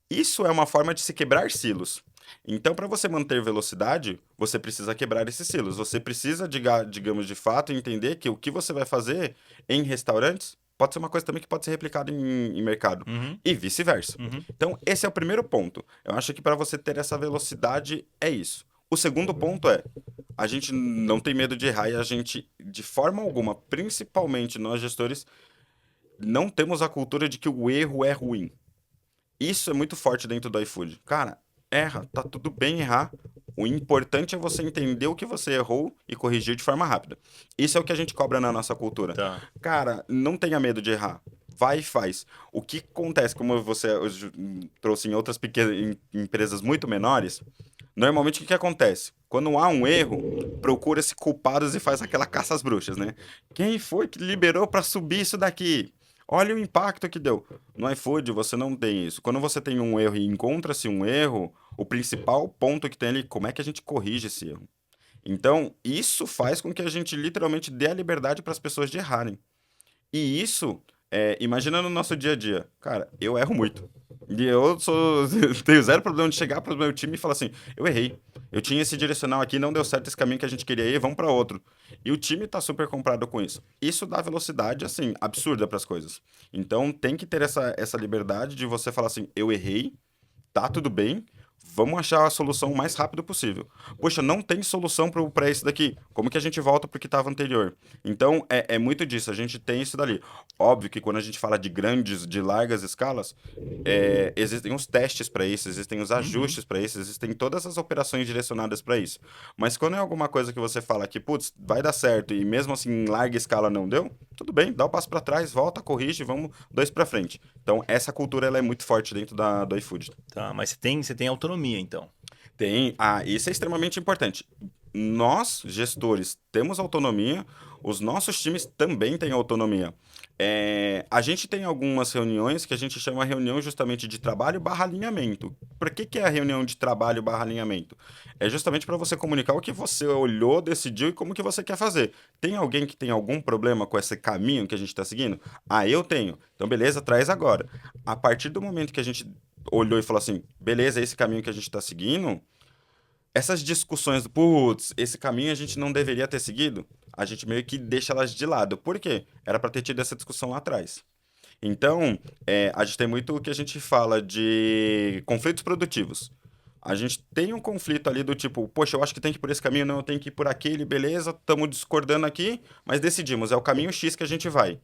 Isso é uma forma de se quebrar silos. Então, para você manter velocidade, você precisa quebrar esses silos. Você precisa, digamos, de fato, entender que o que você vai fazer em restaurantes pode ser uma coisa também que pode ser replicada em mercado. Uhum, E vice-versa. uhum. Então, esse é o primeiro ponto. Eu acho que para você ter essa velocidade, é isso. O segundo ponto é, a gente não tem medo de errar e a gente, de forma alguma, principalmente nós gestores, não temos a cultura de que o erro é ruim. Isso é muito forte dentro do iFood. Cara, erra, tá tudo bem errar. O importante é você entender o que você errou e corrigir de forma rápida. Isso é o que a gente cobra na nossa cultura. Tá. Cara, não tenha medo de errar. Vai e faz. O que acontece, como você trouxe em outras pequenas empresas muito menores, normalmente o que acontece? Quando há um erro, procura-se culpados e faz aquela caça às bruxas, né? Quem foi que liberou para subir isso daqui? Olha o impacto que deu. No iFood você não tem isso. Quando você tem um erro e encontra-se um erro, o principal ponto que tem ali, como é que a gente corrige esse erro? Então, isso faz com que a gente literalmente dê a liberdade para as pessoas de errarem. E isso, imagina no nosso dia a dia. Cara, eu erro muito. E eu tenho zero problema de chegar para o meu time e falar assim: eu errei. Eu tinha esse direcional aqui, não deu certo esse caminho que a gente queria ir, vamos para outro. E o time tá super comprado com isso. Isso dá velocidade, assim, absurda para as coisas. Então tem que ter essa liberdade de você falar assim: eu errei, tá tudo bem, vamos achar a solução o mais rápido possível. Poxa, não tem solução para isso daqui. Como que a gente volta para o que estava anterior? Então, é muito disso. A gente tem isso dali. Óbvio que quando a gente fala de grandes, de largas escalas, existem os testes para isso, existem os ajustes para isso, existem todas as operações direcionadas para isso. Mas quando é alguma coisa que você fala que, putz, vai dar certo e mesmo assim em larga escala não deu, tudo bem, dá o passo para trás, volta, corrige, vamos dois para frente. Então, essa cultura ela é muito forte dentro do iFood. Tá, mas você tem autonomia, então. Tem. Isso é extremamente importante. Nós, gestores, temos autonomia, os nossos times também têm autonomia. A gente tem algumas reuniões que a gente chama reunião justamente de trabalho barra alinhamento. Por que é a reunião de trabalho barra alinhamento? É justamente para você comunicar o que você olhou, decidiu e como que você quer fazer. Tem alguém que tem algum problema com esse caminho que a gente está seguindo? Eu tenho. Então, beleza, traz agora. A partir do momento que a gente olhou e falou assim, beleza, é esse caminho que a gente está seguindo, essas discussões do, putz, esse caminho a gente não deveria ter seguido, a gente meio que deixa elas de lado. Por quê? Era para ter tido essa discussão lá atrás. Então, a gente tem muito o que a gente fala de conflitos produtivos. A gente tem um conflito ali do tipo, poxa, eu acho que tem que ir por esse caminho, não, eu tenho que ir por aquele, beleza, estamos discordando aqui, mas decidimos, é o caminho X que a gente vai.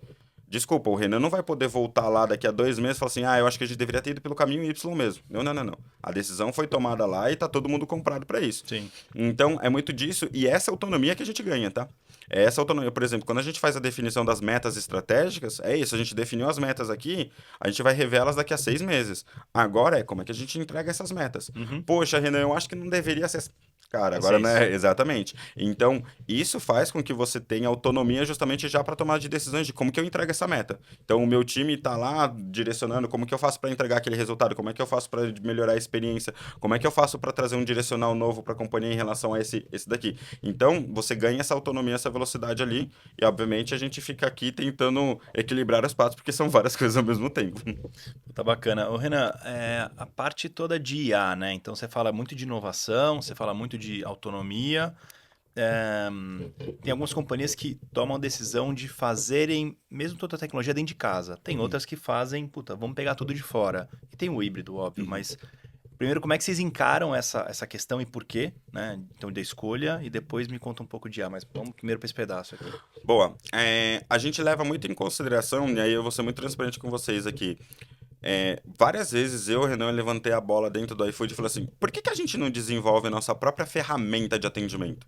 Desculpa, o Renan não vai poder voltar lá daqui a 2 meses e falar assim, eu acho que a gente deveria ter ido pelo caminho Y mesmo. Não, não, não, não. A decisão foi tomada lá e tá todo mundo comprado para isso. Sim. Então, é muito disso e essa autonomia que a gente ganha, tá? É essa autonomia, por exemplo, quando a gente faz a definição das metas estratégicas, é isso, a gente definiu as metas aqui, a gente vai rever elas daqui a 6 meses. Agora é como é que a gente entrega essas metas. Uhum. Poxa, Renan, eu acho que não deveria ser. Cara, É agora não seis. é exatamente. Então, isso faz com que você tenha autonomia justamente já para tomar de decisões de como que eu entrego essa meta. Então, o meu time está lá direcionando como que eu faço para entregar aquele resultado, como é que eu faço para melhorar a experiência, como é que eu faço para trazer um direcional novo para a companhia em relação a esse daqui. Então, você ganha essa autonomia, essa velocidade ali, e obviamente a gente fica aqui tentando equilibrar as partes, porque são várias coisas ao mesmo tempo. Tá bacana. Ô, Renan, a parte toda de IA, né? Então você fala muito de inovação, você fala muito de autonomia. É, tem algumas companhias que tomam a decisão de fazerem mesmo toda a tecnologia dentro de casa. Tem outras que fazem, puta, vamos pegar tudo de fora. E tem o híbrido, óbvio, mas primeiro, como é que vocês encaram essa questão e por quê, né? Então, da escolha, e depois me conta um pouco de IA, mas vamos primeiro para esse pedaço aqui. Boa. A gente leva muito em consideração, e aí eu vou ser muito transparente com vocês aqui. Várias vezes eu, Renan, levantei a bola dentro do iFood e falei assim: por que que a gente não desenvolve a nossa própria ferramenta de atendimento?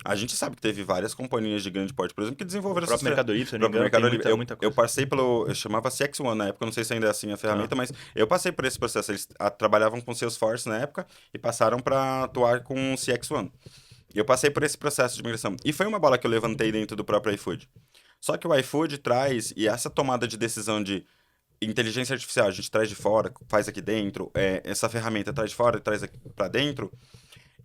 A gente sabe que teve várias companhias de grande porte, por exemplo, que O desenvolveram essas próprio Mercado Livre, se eu não me próprio engano, tem Mercado Livre. muita Eu coisa. passei pelo. Eu chamava CX1 na época, eu não sei se ainda é assim a Tá. ferramenta, mas eu passei por esse processo. Eles trabalhavam com Salesforce na época e passaram para atuar com CX1. E eu passei por esse processo de migração. E foi uma bola que eu levantei dentro do próprio iFood. Só que o iFood traz, e essa tomada de decisão de inteligência artificial, a gente traz de fora, faz aqui dentro, essa ferramenta traz de fora e traz aqui para dentro.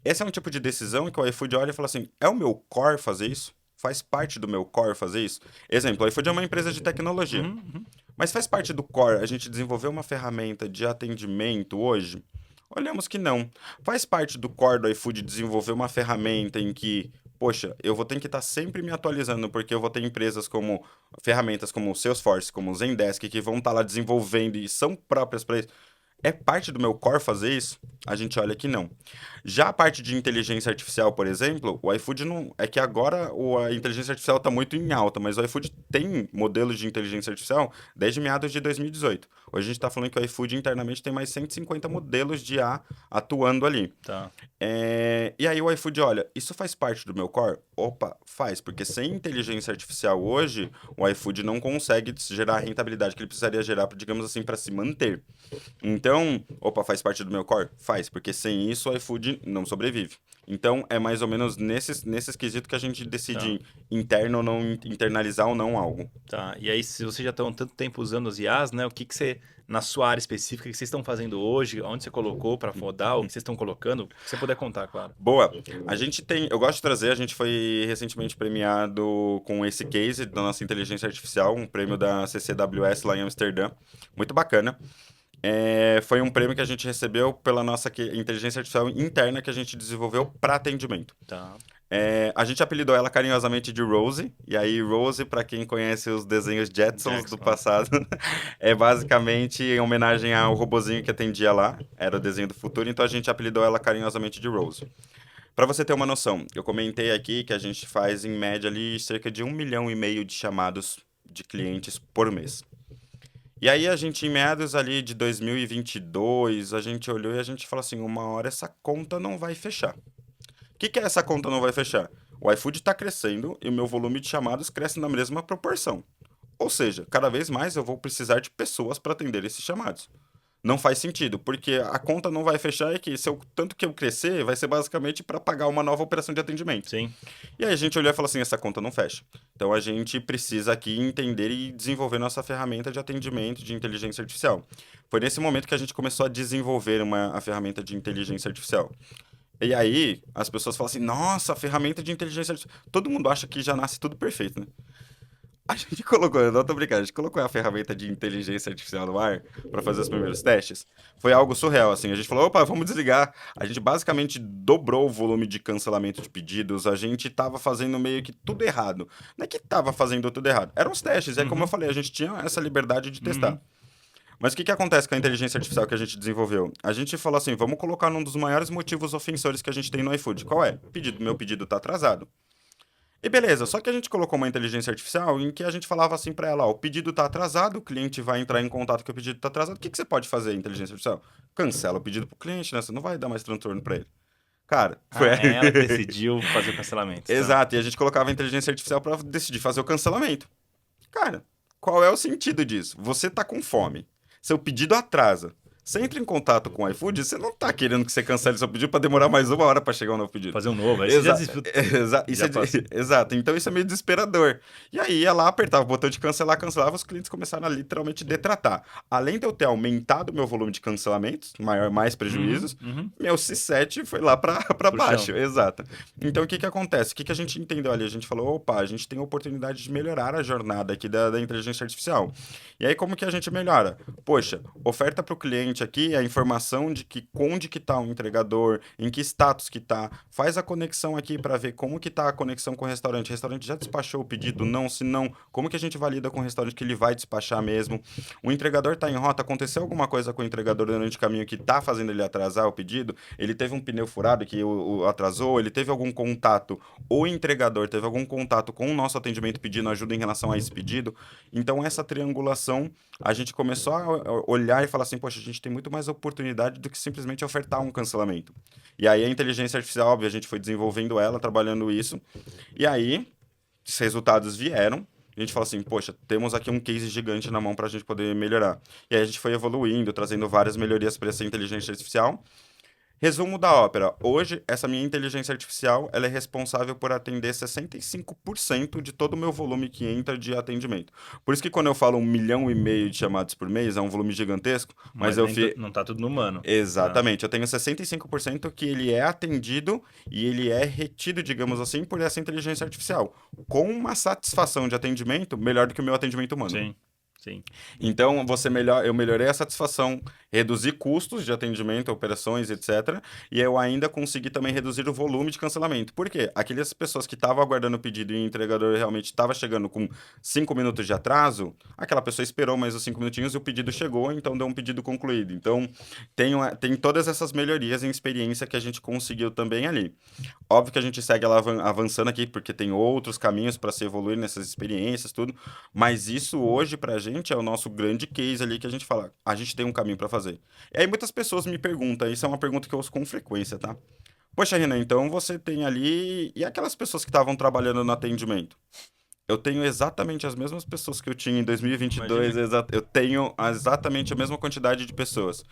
Esse é um tipo de decisão que o iFood olha e fala assim: é o meu core fazer isso? Faz parte do meu core fazer isso? Exemplo, o iFood é uma empresa de tecnologia, Uhum, uhum. mas faz parte do core a gente desenvolver uma ferramenta de atendimento hoje? Olhamos que não. Faz parte do core do iFood desenvolver uma ferramenta em que, poxa, eu vou ter que estar sempre me atualizando, porque eu vou ter empresas como ferramentas como o Salesforce, como o Zendesk, que vão estar lá desenvolvendo e são próprias para isso. É parte do meu core fazer isso? A gente olha que não. Já a parte de inteligência artificial, por exemplo, o iFood não. É que agora a inteligência artificial está muito em alta, mas o iFood tem modelos de inteligência artificial desde meados de 2018. Hoje a gente está falando que o iFood internamente tem mais 150 modelos de IA atuando ali. Tá. E aí o iFood olha, isso faz parte do meu core? Opa, faz, porque sem inteligência artificial hoje, o iFood não consegue gerar a rentabilidade que ele precisaria gerar, digamos assim, para se manter. Então, opa, faz parte do meu core? Faz, porque sem isso o iFood não sobrevive. Então, é mais ou menos nesses quesitos que a gente decide Tá. interno ou não internalizar ou não algo. Tá. E aí, se vocês já estão há tanto tempo usando os IAs, né? O que que você, na sua área específica, o que vocês estão fazendo hoje? Onde você colocou para rodar? O que vocês estão colocando? O que você puder contar, claro. Boa. A gente tem, eu gosto de trazer, a gente foi recentemente premiado com esse case da nossa inteligência artificial, um prêmio da CCWS lá em Amsterdã. Muito bacana. Foi um prêmio que a gente recebeu pela nossa inteligência artificial interna que a gente desenvolveu para atendimento. Tá. A gente apelidou ela carinhosamente de Rose, e aí Rose, para quem conhece os desenhos Jetsons do Jackson. passado, é basicamente em homenagem ao robozinho que atendia lá, era o desenho do futuro, então a gente apelidou ela carinhosamente de Rose. Para você ter uma noção, eu comentei aqui que a gente faz em média ali cerca de 1,5 milhão de chamados de clientes por mês. E aí a gente, em meados ali de 2022, a gente olhou e a gente falou assim, uma hora essa conta não vai fechar. O que que é essa conta não vai fechar? O iFood está crescendo e o meu volume de chamados cresce na mesma proporção. Ou seja, cada vez mais eu vou precisar de pessoas para atender esses chamados. Não faz sentido, porque a conta não vai fechar e que tanto que eu crescer, vai ser basicamente para pagar uma nova operação de atendimento. Sim. E aí a gente olhou e falou assim, essa conta não fecha. Então a gente precisa aqui entender e desenvolver nossa ferramenta de atendimento de inteligência artificial. Foi nesse momento que a gente começou a desenvolver a ferramenta de inteligência artificial. E aí as pessoas falam assim, nossa, a ferramenta de inteligência artificial. Todo mundo acha que já nasce tudo perfeito, né? A gente colocou, eu não tô brincando, a gente colocou a ferramenta de inteligência artificial no ar para fazer os primeiros testes. Foi algo surreal, assim. A gente falou, opa, vamos desligar. A gente basicamente dobrou o volume de cancelamento de pedidos. A gente tava fazendo meio que tudo errado. Não é que tava fazendo tudo errado. Eram os testes. É como eu falei, a gente tinha essa liberdade de testar. Mas o que que acontece com a inteligência artificial que a gente desenvolveu? A gente falou assim, vamos colocar num dos maiores motivos ofensores que a gente tem no iFood. Qual é? Meu pedido tá atrasado. E beleza, só que a gente colocou uma inteligência artificial em que a gente falava assim para ela, ó, o pedido está atrasado, o cliente vai entrar em contato que o pedido está atrasado, o que que você pode fazer, inteligência artificial? Cancela o pedido pro cliente, né? Você não vai dar mais transtorno para ele. Cara, foi... Ah, é ela que decidiu fazer o cancelamento, então. Exato, e a gente colocava a inteligência artificial para decidir fazer o cancelamento. Cara, qual é o sentido disso? Você tá com fome, seu pedido atrasa. Você entra em contato com o iFood, você não tá querendo que você cancele seu pedido para demorar mais 1 hora para chegar um novo pedido. Fazer um novo, aí você já Exato, então isso é meio desesperador. E aí ia lá, apertava o botão de cancelar, cancelava, os clientes começaram a literalmente detratar. Além de eu ter aumentado meu volume de cancelamentos, mais prejuízos, meu C7 foi lá para baixo. chão. Exato. Então o que que acontece? O que que a gente entendeu ali? A gente falou, opa, a gente tem a oportunidade de melhorar a jornada aqui da inteligência artificial. E aí como que a gente melhora? Poxa, oferta para o cliente aqui a informação de que onde que está o entregador, em que status que está, faz a conexão aqui para ver como que está a conexão com o restaurante. O restaurante já despachou o pedido? Não, se não, como que a gente valida com o restaurante que ele vai despachar mesmo? O entregador está em rota, aconteceu alguma coisa com o entregador durante o caminho que está fazendo ele atrasar o pedido? Ele teve um pneu furado que o atrasou? Ele teve algum contato? O entregador teve algum contato com o nosso atendimento pedindo ajuda em relação a esse pedido? Então essa triangulação, a gente começou a olhar e falar assim, poxa, a gente tem muito mais oportunidade do que simplesmente ofertar um cancelamento. E aí a inteligência artificial, óbvio, a gente foi desenvolvendo ela, trabalhando isso. E aí, os resultados vieram. A gente falou assim, poxa, temos aqui um case gigante na mão para a gente poder melhorar. E aí a gente foi evoluindo, trazendo várias melhorias para essa inteligência artificial. Resumo da ópera. Hoje, essa minha inteligência artificial, ela é responsável por atender 65% de todo o meu volume que entra de atendimento. Por isso que quando eu falo 1,5 milhão de chamadas por mês, é um volume gigantesco, mas Mas eu nem fiz... não tá tudo no humano. Tá. Exatamente, eu tenho 65% que ele é atendido e ele é retido, digamos assim, por essa inteligência artificial, com uma satisfação de atendimento melhor do que o meu atendimento humano. Sim, sim. Então, eu melhorei a satisfação, reduzi custos de atendimento, operações, etc. E eu ainda consegui também reduzir o volume de cancelamento. Por quê? Aquelas pessoas que estavam aguardando o pedido e o entregador realmente estava chegando com 5 minutos de atraso, aquela pessoa esperou mais os 5 minutinhos e o pedido chegou, então deu um pedido concluído. Então, tem todas essas melhorias em experiência que a gente conseguiu também ali. Óbvio que a gente segue ela avançando aqui, porque tem outros caminhos para se evoluir nessas experiências, tudo. Mas isso hoje, pra gente, é o nosso grande case ali que a gente fala, a gente tem um caminho para fazer. E aí muitas pessoas me perguntam, isso é uma pergunta que eu ouço com frequência, tá? Poxa, Renan, então você tem ali. E aquelas pessoas que estavam trabalhando no atendimento? Eu tenho exatamente as mesmas pessoas que eu tinha em 2022, Imagina. eu tenho exatamente a mesma quantidade de pessoas.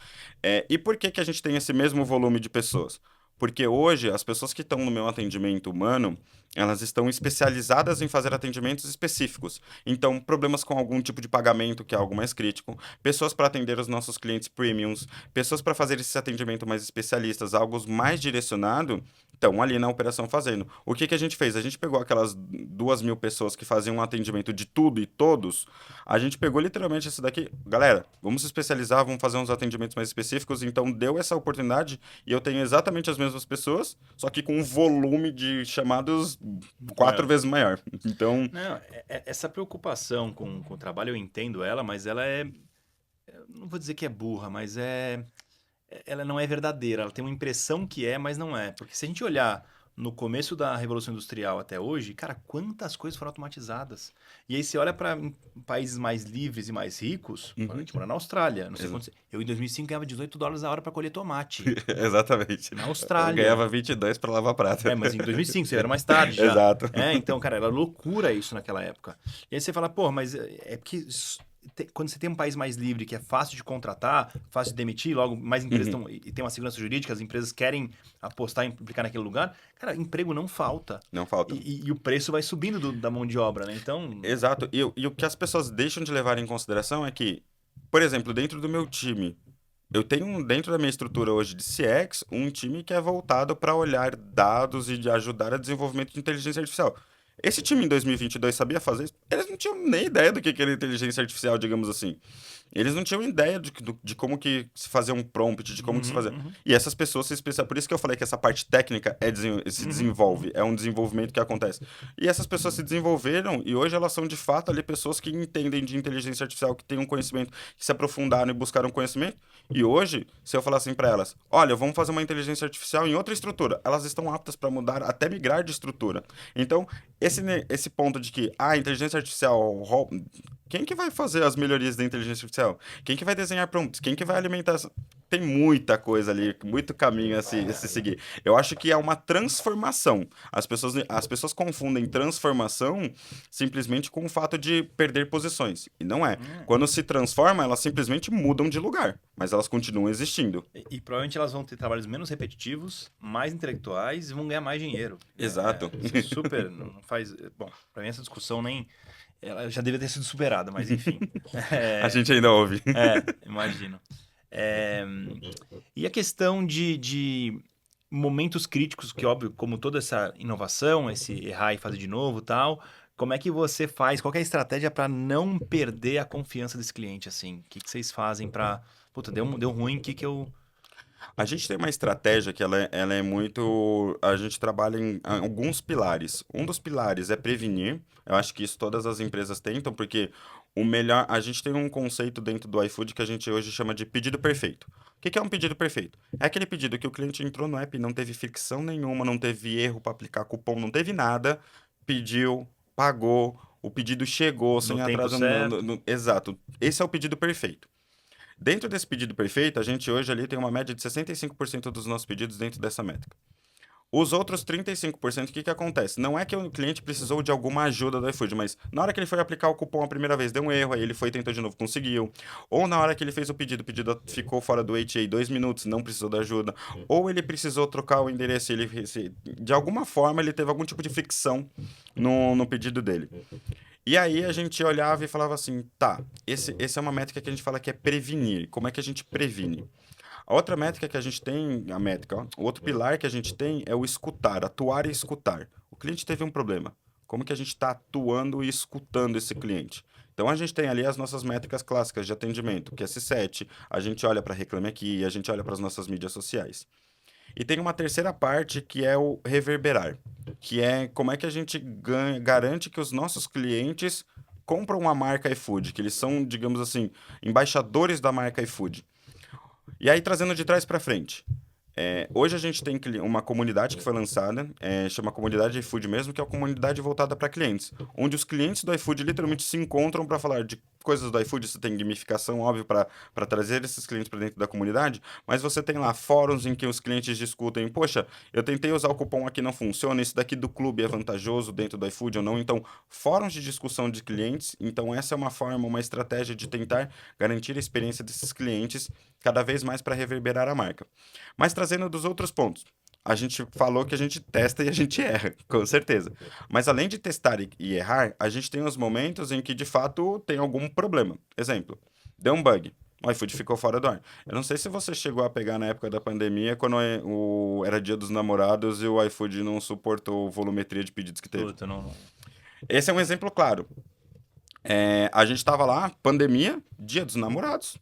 E por que que a gente tem esse mesmo volume de pessoas? Porque hoje, as pessoas que estão no meu atendimento humano, elas estão especializadas em fazer atendimentos específicos. Então, problemas com algum tipo de pagamento, que é algo mais crítico, pessoas para atender os nossos clientes premiums, pessoas para fazer esse atendimento mais especialistas, algo mais direcionado, estão ali na operação fazendo. O que que a gente fez? A gente pegou aquelas 2.000 pessoas que faziam um atendimento de tudo e todos, a gente pegou literalmente isso daqui, galera, vamos se especializar, vamos fazer uns atendimentos mais específicos, então deu essa oportunidade e eu tenho exatamente as mesmas pessoas, só que com um volume de chamados 4 Maior. vezes maior. Então, Não, essa preocupação com o trabalho, eu entendo ela, mas ela é. Eu não vou dizer que é burra, mas ela não é verdadeira. Ela tem uma impressão que é, mas não é. Porque se a gente olhar no começo da Revolução Industrial até hoje, cara, quantas coisas foram automatizadas. E aí você olha para países mais livres e mais ricos, a gente mora na Austrália, não sei Exa- quantos. Eu em 2005 ganhava $18 a hora para colher tomate. exatamente. Na Eu ganhava Austrália. 22 para lavar prata. Mas em 2005, você era mais tarde já. Exato. Então, cara, era loucura isso naquela época. E aí você fala, pô, mas é porque quando você tem um país mais livre, que é fácil de contratar, fácil de demitir, logo mais empresas Uhum. e tem uma segurança jurídica, as empresas querem apostar em implicar naquele lugar, cara, emprego não falta. Não falta. E o preço vai subindo da mão de obra, né? Então, Exato. E o que as pessoas deixam de levar em consideração é que, por exemplo, dentro do meu time, eu tenho dentro da minha estrutura hoje de CX um time que é voltado para olhar dados e de ajudar a desenvolvimento de inteligência artificial. Esse time em 2022 sabia fazer isso? Eles não tinham nem ideia do que era inteligência artificial, digamos assim. Eles não tinham ideia de como que se fazer um prompt, de como que se uhum, fazer. uhum, E essas pessoas se especializam. Por isso que eu falei que essa parte técnica se uhum, desenvolve, é um desenvolvimento que acontece. E essas pessoas se desenvolveram e hoje elas são de fato ali pessoas que entendem de inteligência artificial, que têm um conhecimento, que se aprofundaram e buscaram conhecimento. E hoje, se eu falar assim para elas, olha, vamos fazer uma inteligência artificial em outra estrutura, elas estão aptas para mudar, até migrar de estrutura. Então, esse ponto de que a inteligência artificial, quem que vai fazer as melhorias da inteligência artificial? Quem que vai desenhar prompts? Quem que vai alimentar? Tem muita coisa ali, muito caminho a se seguir. Eu acho que é uma transformação. As pessoas confundem transformação simplesmente com o fato de perder posições. E não é. Hum. Quando se transforma, elas simplesmente mudam de lugar, mas elas continuam existindo. E provavelmente elas vão ter trabalhos menos repetitivos, mais intelectuais e vão ganhar mais dinheiro. Exato. Isso é super. Não faz. Bom, pra mim essa discussão nem. Ela já deveria ter sido superada, mas enfim. A gente ainda ouve. Imagino. É, e a questão de momentos críticos, que óbvio, como toda essa inovação, esse errar e fazer de novo e tal, como é que você faz? Qual que é a estratégia para não perder a confiança desse cliente, assim? O que que vocês fazem para, puta, deu ruim, o que que eu... A gente tem uma estratégia que ela é muito. A gente trabalha em alguns pilares. Um dos pilares é prevenir. Eu acho que isso todas as empresas tentam, porque o melhor. A gente tem um conceito dentro do iFood que a gente hoje chama de pedido perfeito. O que que é um pedido perfeito? É aquele pedido que o cliente entrou no app, não teve fricção nenhuma, não teve erro para aplicar cupom, não teve nada, pediu, pagou, o pedido chegou No sem tempo atraso. certo? Exato. Esse é o pedido perfeito. Dentro desse pedido perfeito, a gente hoje ali tem uma média de 65% dos nossos pedidos dentro dessa métrica. Os outros 35%, o que que acontece? Não é que o cliente precisou de alguma ajuda do iFood, mas na hora que ele foi aplicar o cupom a primeira vez, deu um erro, aí ele foi, tentou de novo, conseguiu. Ou na hora que ele fez o pedido ficou fora do ETA 2 minutos, não precisou da ajuda. Ou ele precisou trocar o endereço, de alguma forma ele teve algum tipo de fricção no pedido dele. E aí a gente olhava e falava assim, tá, esse é uma métrica que a gente fala que é prevenir. Como é que a gente previne? A outra métrica que a gente tem, a métrica, ó, o outro pilar que a gente tem é o escutar, atuar e escutar. O cliente teve um problema. Como que a gente está atuando e escutando esse cliente? Então a gente tem ali as nossas métricas clássicas de atendimento, que é S7, a gente olha para Reclame Aqui, a gente olha para as nossas mídias sociais. E tem uma terceira parte que é o reverberar, que é como é que a gente garante que os nossos clientes compram a marca iFood, que eles são, digamos assim, embaixadores da marca iFood. E aí, trazendo de trás para frente. Hoje a gente tem uma comunidade que foi lançada, chama Comunidade iFood mesmo, que é uma comunidade voltada para clientes, onde os clientes do iFood literalmente se encontram para falar de coisas do iFood. Você tem gamificação, óbvio, para trazer esses clientes para dentro da comunidade, mas você tem lá fóruns em que os clientes discutem, poxa, eu tentei usar o cupom aqui, não funciona, isso daqui do clube é vantajoso dentro do iFood ou não. Então, fóruns de discussão de clientes, então essa é uma forma, uma estratégia de tentar garantir a experiência desses clientes cada vez mais para reverberar a marca. Mas trazendo dos outros pontos. A gente falou que a gente testa e a gente erra, com certeza. Mas além de testar e errar, a gente tem os momentos em que de fato tem algum problema. Exemplo, deu um bug. O iFood ficou fora do ar. Eu não sei se você chegou a pegar na época da pandemia, quando era Dia dos Namorados e o iFood não suportou a volumetria de pedidos que teve. Puta, não... Esse é um exemplo claro. A gente estava lá, pandemia, Dia dos Namorados.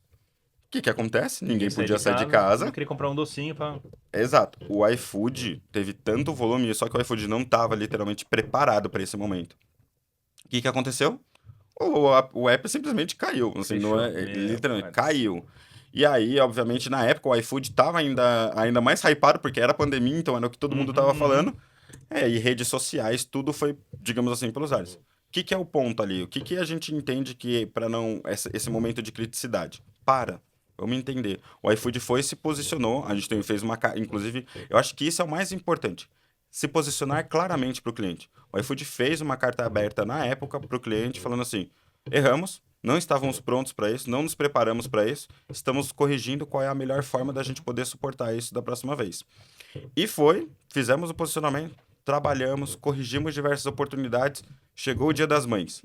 O que que acontece? Ninguém Ninguém sai podia de sair de casa, todo mundo casa. queria comprar um docinho pra... Exato. O iFood teve tanto volume, só que o iFood não estava literalmente preparado para esse momento. O que que aconteceu? O app simplesmente caiu. Assim, não Fechou. Meu, literalmente putz. caiu. E aí, obviamente, na época o iFood estava ainda mais hypado, porque era pandemia, então era o que todo mundo estava Uhum. falando. E redes sociais, tudo foi, digamos assim, pelos ares. O que que é o ponto ali? O que que a gente entende que para não esse momento de criticidade? Para. Vamos entender. O iFood foi se posicionou, a gente fez inclusive, eu acho que isso é o mais importante. Se posicionar claramente para o cliente. O iFood fez uma carta aberta na época para o cliente, falando assim: erramos, não estávamos prontos para isso, não nos preparamos para isso, estamos corrigindo qual é a melhor forma da gente poder suportar isso da próxima vez. E fizemos o posicionamento, trabalhamos, corrigimos diversas oportunidades. Chegou o Dia das Mães.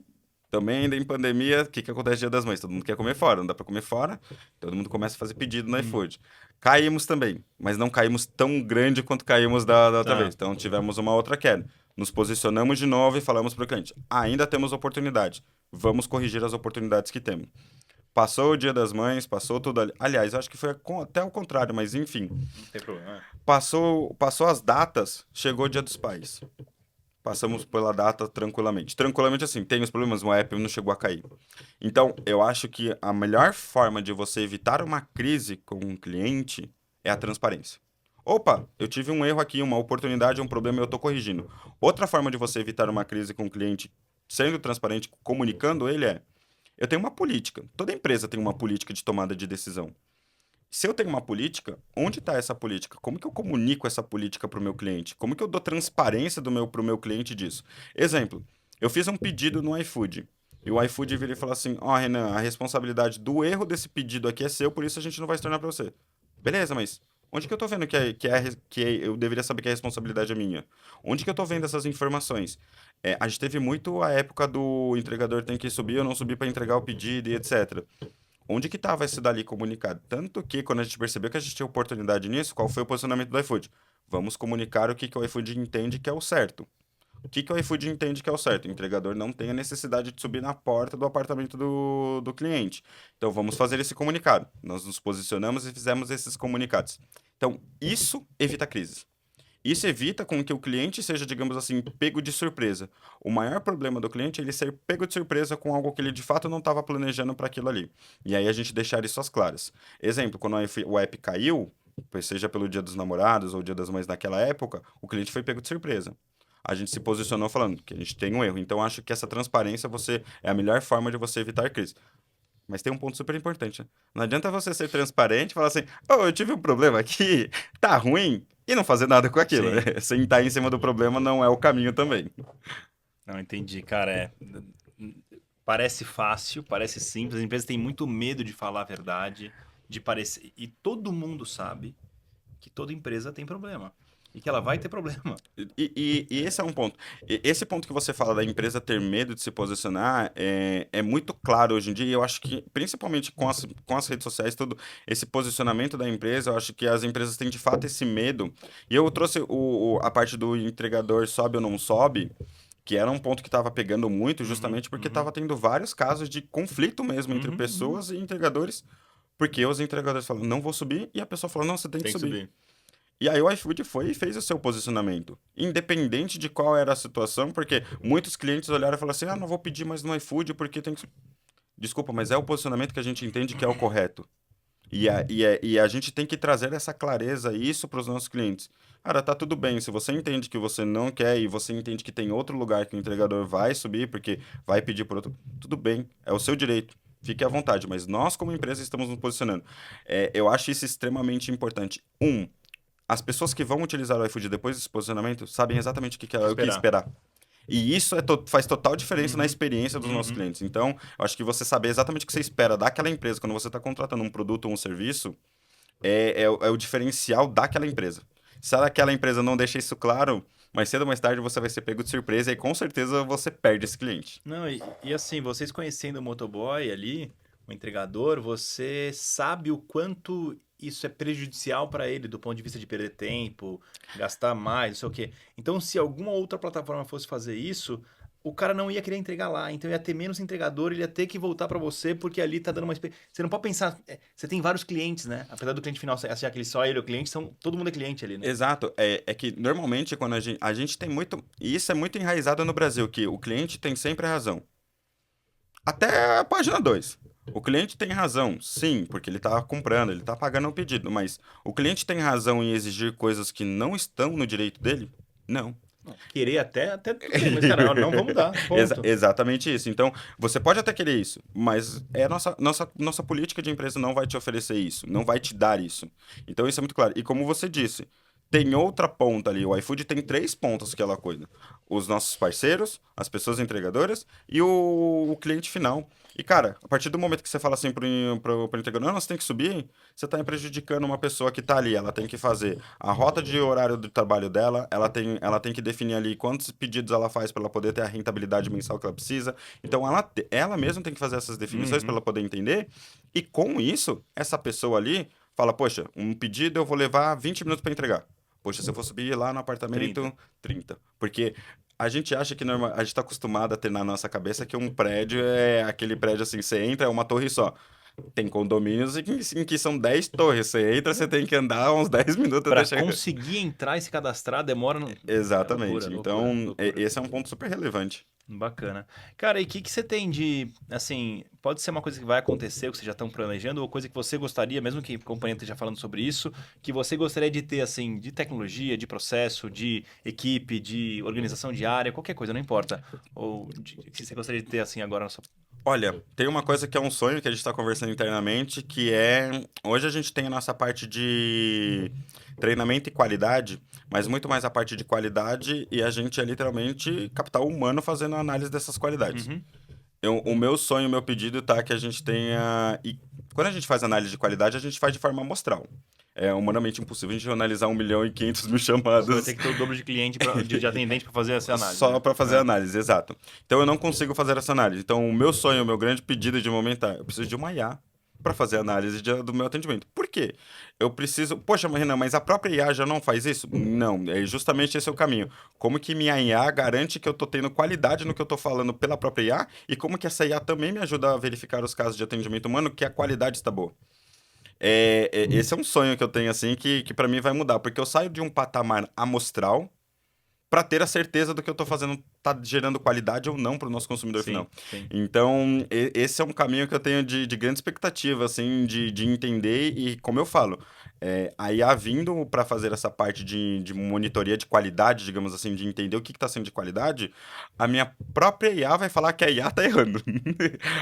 Também ainda em pandemia, o que que acontece no Dia das Mães? Todo mundo quer comer fora, não dá para comer fora, todo mundo começa a fazer pedido no Hum. iFood. Caímos também, mas não caímos tão grande quanto caímos da outra Tá. vez. Então tivemos uma outra queda. Nos posicionamos de novo e falamos para o cliente: ainda temos oportunidade, vamos corrigir as oportunidades que temos. Passou o Dia das Mães, passou tudo ali. Aliás, acho que foi até o contrário, mas enfim. Não tem problema. Passou as datas, chegou o Dia dos Pais. Passamos pela data tranquilamente. Tranquilamente, assim, tem os problemas, o app não chegou a cair. Então, eu acho que a melhor forma de você evitar uma crise com um cliente é a transparência. Opa, eu tive um erro aqui, uma oportunidade, um problema, eu estou corrigindo. Outra forma de você evitar uma crise com o cliente, sendo transparente, comunicando ele eu tenho uma política. Toda empresa tem uma política de tomada de decisão. Se eu tenho uma política, onde está essa política? Como que eu comunico essa política para o meu cliente? Como que eu dou transparência para o meu cliente disso? Exemplo, eu fiz um pedido no iFood. E o iFood vira e fala assim: Ó, Renan, a responsabilidade do erro desse pedido aqui é seu, por isso a gente não vai se tornar para você. Beleza, mas onde que eu tô vendo eu deveria saber que a responsabilidade é minha? Onde que eu tô vendo essas informações? A gente teve muito a época do entregador tem que subir ou não subir para entregar o pedido e etc. Onde que estava esse dali comunicado? Tanto que, quando a gente percebeu que a gente tinha oportunidade nisso, qual foi o posicionamento do iFood? Vamos comunicar o que o iFood entende que é o certo. O que o iFood entende que é o certo? O entregador não tem a necessidade de subir na porta do apartamento do cliente. Então, vamos fazer esse comunicado. Nós nos posicionamos e fizemos esses comunicados. Então, isso evita crise. Isso evita com que o cliente seja, digamos assim, pego de surpresa. O maior problema do cliente é ele ser pego de surpresa com algo que ele de fato não estava planejando para aquilo ali. E aí a gente deixar isso às claras. Exemplo, quando o app caiu, seja pelo Dia dos Namorados ou Dia das Mães naquela época, o cliente foi pego de surpresa. A gente se posicionou falando que a gente tem um erro. Então, acho que essa transparência é a melhor forma de você evitar crise. Mas tem um ponto super importante, né? Não adianta você ser transparente e falar assim: oh, eu tive um problema aqui, tá ruim, e não fazer nada com aquilo, né? Sim. Sentar em cima do problema não é o caminho também. Não, entendi, cara. Parece fácil, parece simples. As empresas têm muito medo de falar a verdade, de parecer. E todo mundo sabe que toda empresa tem problema. E que ela vai ter problema. E esse é um ponto. Esse ponto que você fala da empresa ter medo de se posicionar é muito claro hoje em dia. E eu acho que, principalmente com as redes sociais, tudo, esse posicionamento da empresa, eu acho que as empresas têm de fato esse medo. E eu trouxe a parte do entregador sobe ou não sobe, que era um ponto que estava pegando muito, Uhum, justamente porque uhum, estava tendo vários casos de conflito mesmo entre uhum, uhum. pessoas e entregadores, porque os entregadores falam, não vou subir, e a pessoa fala, não, você tem que Tem que subir. subir. E aí o iFood foi e fez o seu posicionamento, independente de qual era a situação, porque muitos clientes olharam e falaram assim, ah, não vou pedir mais no iFood porque tem que... Desculpa, mas é o posicionamento que a gente entende que é o correto. E a gente tem que trazer essa clareza, isso para os nossos clientes. Cara, tá tudo bem, se você entende que você não quer e você entende que tem outro lugar que o entregador vai subir porque vai pedir por outro, tudo bem, é o seu direito. Fique à vontade, mas nós, como empresa, estamos nos posicionando. Eu acho isso extremamente importante. As pessoas que vão utilizar o iFood depois desse posicionamento sabem exatamente o que Esperar. esperar. E isso faz total diferença na Uhum, experiência dos nossos uhum. clientes. Então, eu acho que você saber exatamente o que você espera daquela empresa quando você está contratando um produto ou um serviço é o diferencial daquela empresa. Se aquela empresa não deixa isso claro, mais cedo ou mais tarde você vai ser pego de surpresa e com certeza você perde esse cliente. Não, e assim, vocês conhecendo o motoboy ali, o entregador, você sabe o quanto isso é prejudicial para ele do ponto de vista de perder tempo, gastar mais, não sei o quê. Então, se alguma outra plataforma fosse fazer isso, o cara não ia querer entregar lá, então ia ter menos entregador, ele ia ter que voltar para você porque ali tá dando uma experiência. Você não pode pensar, você tem vários clientes, né? Apesar do cliente final achar que ele só ele é o cliente, todo mundo é cliente ali, né? Exato, é que normalmente quando a gente tem muito, e isso é muito enraizado no Brasil, que o cliente tem sempre a razão. Até a página 2. O cliente tem razão, sim, porque ele está comprando, ele está pagando o pedido, mas o cliente tem razão em exigir coisas que não estão no direito dele? Não. Querer até tudo bem, mas cara, não vamos dar, ponto. Exatamente isso. Então, você pode até querer isso, mas nossa política de empresa não vai te oferecer isso, não vai te dar isso. Então, isso é muito claro. E como você disse, tem outra ponta ali. O iFood tem três pontas que ela cuida: os nossos parceiros, as pessoas entregadoras e o cliente final. E, cara, a partir do momento que você fala assim pro entregador, não, você tem que subir, você está prejudicando uma pessoa que está ali. Ela tem que fazer a rota de horário do trabalho dela, ela tem que definir ali quantos pedidos ela faz para ela poder ter a rentabilidade mensal que ela precisa. Então, ela mesma tem que fazer essas definições para Uhum. ela poder entender. E com isso, essa pessoa ali fala, poxa, um pedido eu vou levar 20 minutos para entregar. Poxa, se eu for subir lá no apartamento, 30. 30. Porque a gente acha que a gente está acostumado a ter na nossa cabeça que um prédio é aquele prédio assim, você entra, é uma torre só. Tem condomínios em que são 10 torres. Você entra, você tem que andar uns 10 minutos até Para chegar. conseguir entrar e se cadastrar demora. É loucura, Exatamente. loucura, Então, loucura. esse é um ponto super relevante. Bacana. Cara, e o que que você tem de, assim, pode ser uma coisa que vai acontecer, que vocês já estão planejando, ou coisa que você gostaria, mesmo que a companhia esteja falando sobre isso, que você gostaria de ter, assim, de tecnologia, de processo, de equipe, de organização de área, qualquer coisa, não importa. Ou que você gostaria de ter, assim, agora na sua... Olha, tem uma coisa que é um sonho que a gente está conversando internamente, que é hoje a gente tem a nossa parte de treinamento e qualidade, mas muito mais a parte de qualidade e a gente é literalmente capital humano fazendo a análise dessas qualidades. Uhum, O meu sonho, o meu pedido tá que a gente tenha. E quando a gente faz análise de qualidade, a gente faz de forma amostral. É humanamente impossível a gente analisar 1.500.000 você vai ter chamadas que ter o dobro de cliente, de atendente para fazer essa análise, só né? para fazer a É. análise, exato. Então eu não consigo fazer essa análise. Então o meu sonho, o meu grande pedido de momento é: eu preciso de uma IA para fazer a análise do meu atendimento. Por quê? Eu preciso. Poxa, Renan, mas a própria IA já não faz isso? Não, é justamente esse é o caminho. Como que minha IA garante que eu estou tendo qualidade no que eu estou falando pela própria IA e como que essa IA também me ajuda a verificar os casos de atendimento humano que a qualidade está boa. Esse é um sonho que eu tenho, assim, que para mim vai mudar, porque eu saio de um patamar amostral para ter a certeza do que eu estou fazendo tá gerando qualidade ou não para o nosso consumidor Sim, final. sim. Então, esse é um caminho que eu tenho de grande expectativa, assim, de entender e, como eu falo, a IA vindo para fazer essa parte de monitoria de qualidade, digamos assim, de entender o que está sendo de qualidade, a minha própria IA vai falar que a IA está errando.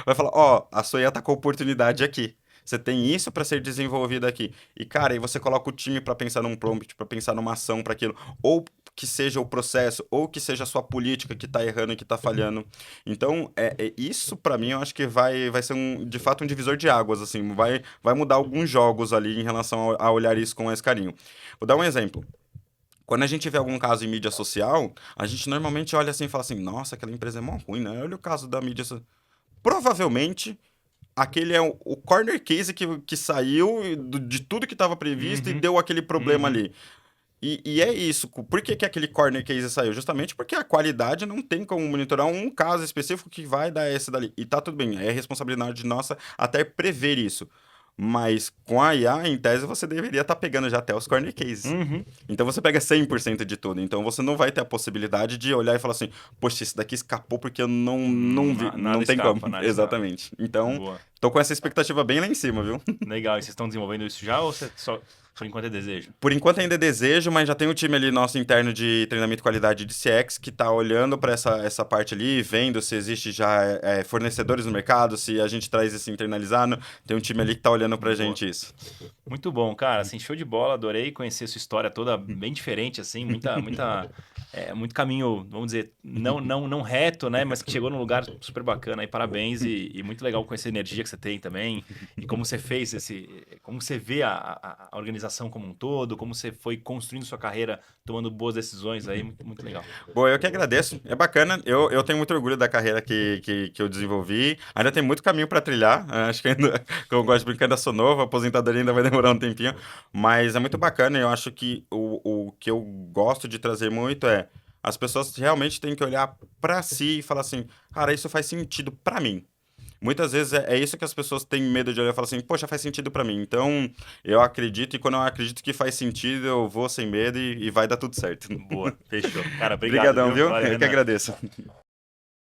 Vai falar, ó, a sua IA está com oportunidade aqui. Você tem isso para ser desenvolvido aqui. E, cara, aí você coloca o time para pensar num prompt, para pensar numa ação para aquilo. Ou que seja o processo, ou que seja a sua política que está errando e que está falhando. Então, isso para mim eu acho que vai ser de fato um divisor de águas, assim, vai mudar alguns jogos ali em relação a olhar isso com mais carinho. Vou dar um exemplo. Quando a gente vê algum caso em mídia social, a gente normalmente olha assim e fala assim, nossa, aquela empresa é mó ruim, né? Olha o caso da mídia social. Provavelmente, aquele é o corner case que saiu de tudo que estava previsto e Uhum, deu aquele problema uhum. ali. E é isso. Por que, que aquele corner case saiu? Justamente porque a qualidade não tem como monitorar um caso específico que vai dar esse dali. E tá tudo bem, é responsabilidade nossa até prever isso. Mas com a IA, em tese, você deveria estar pegando já até os corner cases. Uhum. Então você pega 100% de tudo. Então você não vai ter a possibilidade de olhar e falar assim, poxa, esse daqui escapou porque eu não vi. Nada Não tem como. escapa, nada escapa. Exatamente. Então, Boa. tô com essa expectativa bem lá em cima, viu? Legal. E vocês estão desenvolvendo isso já ou você só por enquanto é desejo? Por enquanto ainda é desejo, mas já tem um time ali nosso interno de treinamento e qualidade de CX que está olhando para essa parte ali, vendo se existe já fornecedores no mercado, se a gente traz isso internalizado. Tem um time ali que está olhando para a Boa. gente isso. Muito bom, cara. Assim, show de bola. Adorei conhecer sua história toda bem diferente, assim, muito caminho, vamos dizer, não reto, né? Mas que chegou num lugar super bacana. Aí, parabéns e muito legal conhecer a energia que você tem também e como você fez como você vê a organização como um todo, como você foi construindo sua carreira, tomando boas decisões aí, muito legal. Bom, eu que agradeço. É bacana. Eu tenho muito orgulho da carreira que eu desenvolvi. Ainda tem muito caminho para trilhar. Acho que ainda, como eu gosto de brincar, ainda sou novo. A aposentadoria ainda vai demorar um tempinho. Mas é muito bacana. Eu acho que o que eu gosto de trazer muito é as pessoas realmente têm que olhar para si e falar assim, cara, isso faz sentido para mim. Muitas vezes é isso que as pessoas têm medo de olhar e falar assim, poxa, faz sentido para mim. Então, eu acredito e quando eu acredito que faz sentido, eu vou sem medo e vai dar tudo certo. Boa, fechou. Cara, obrigado, Obrigadão, viu? viu? Valeu, Eu que Renan. agradeço.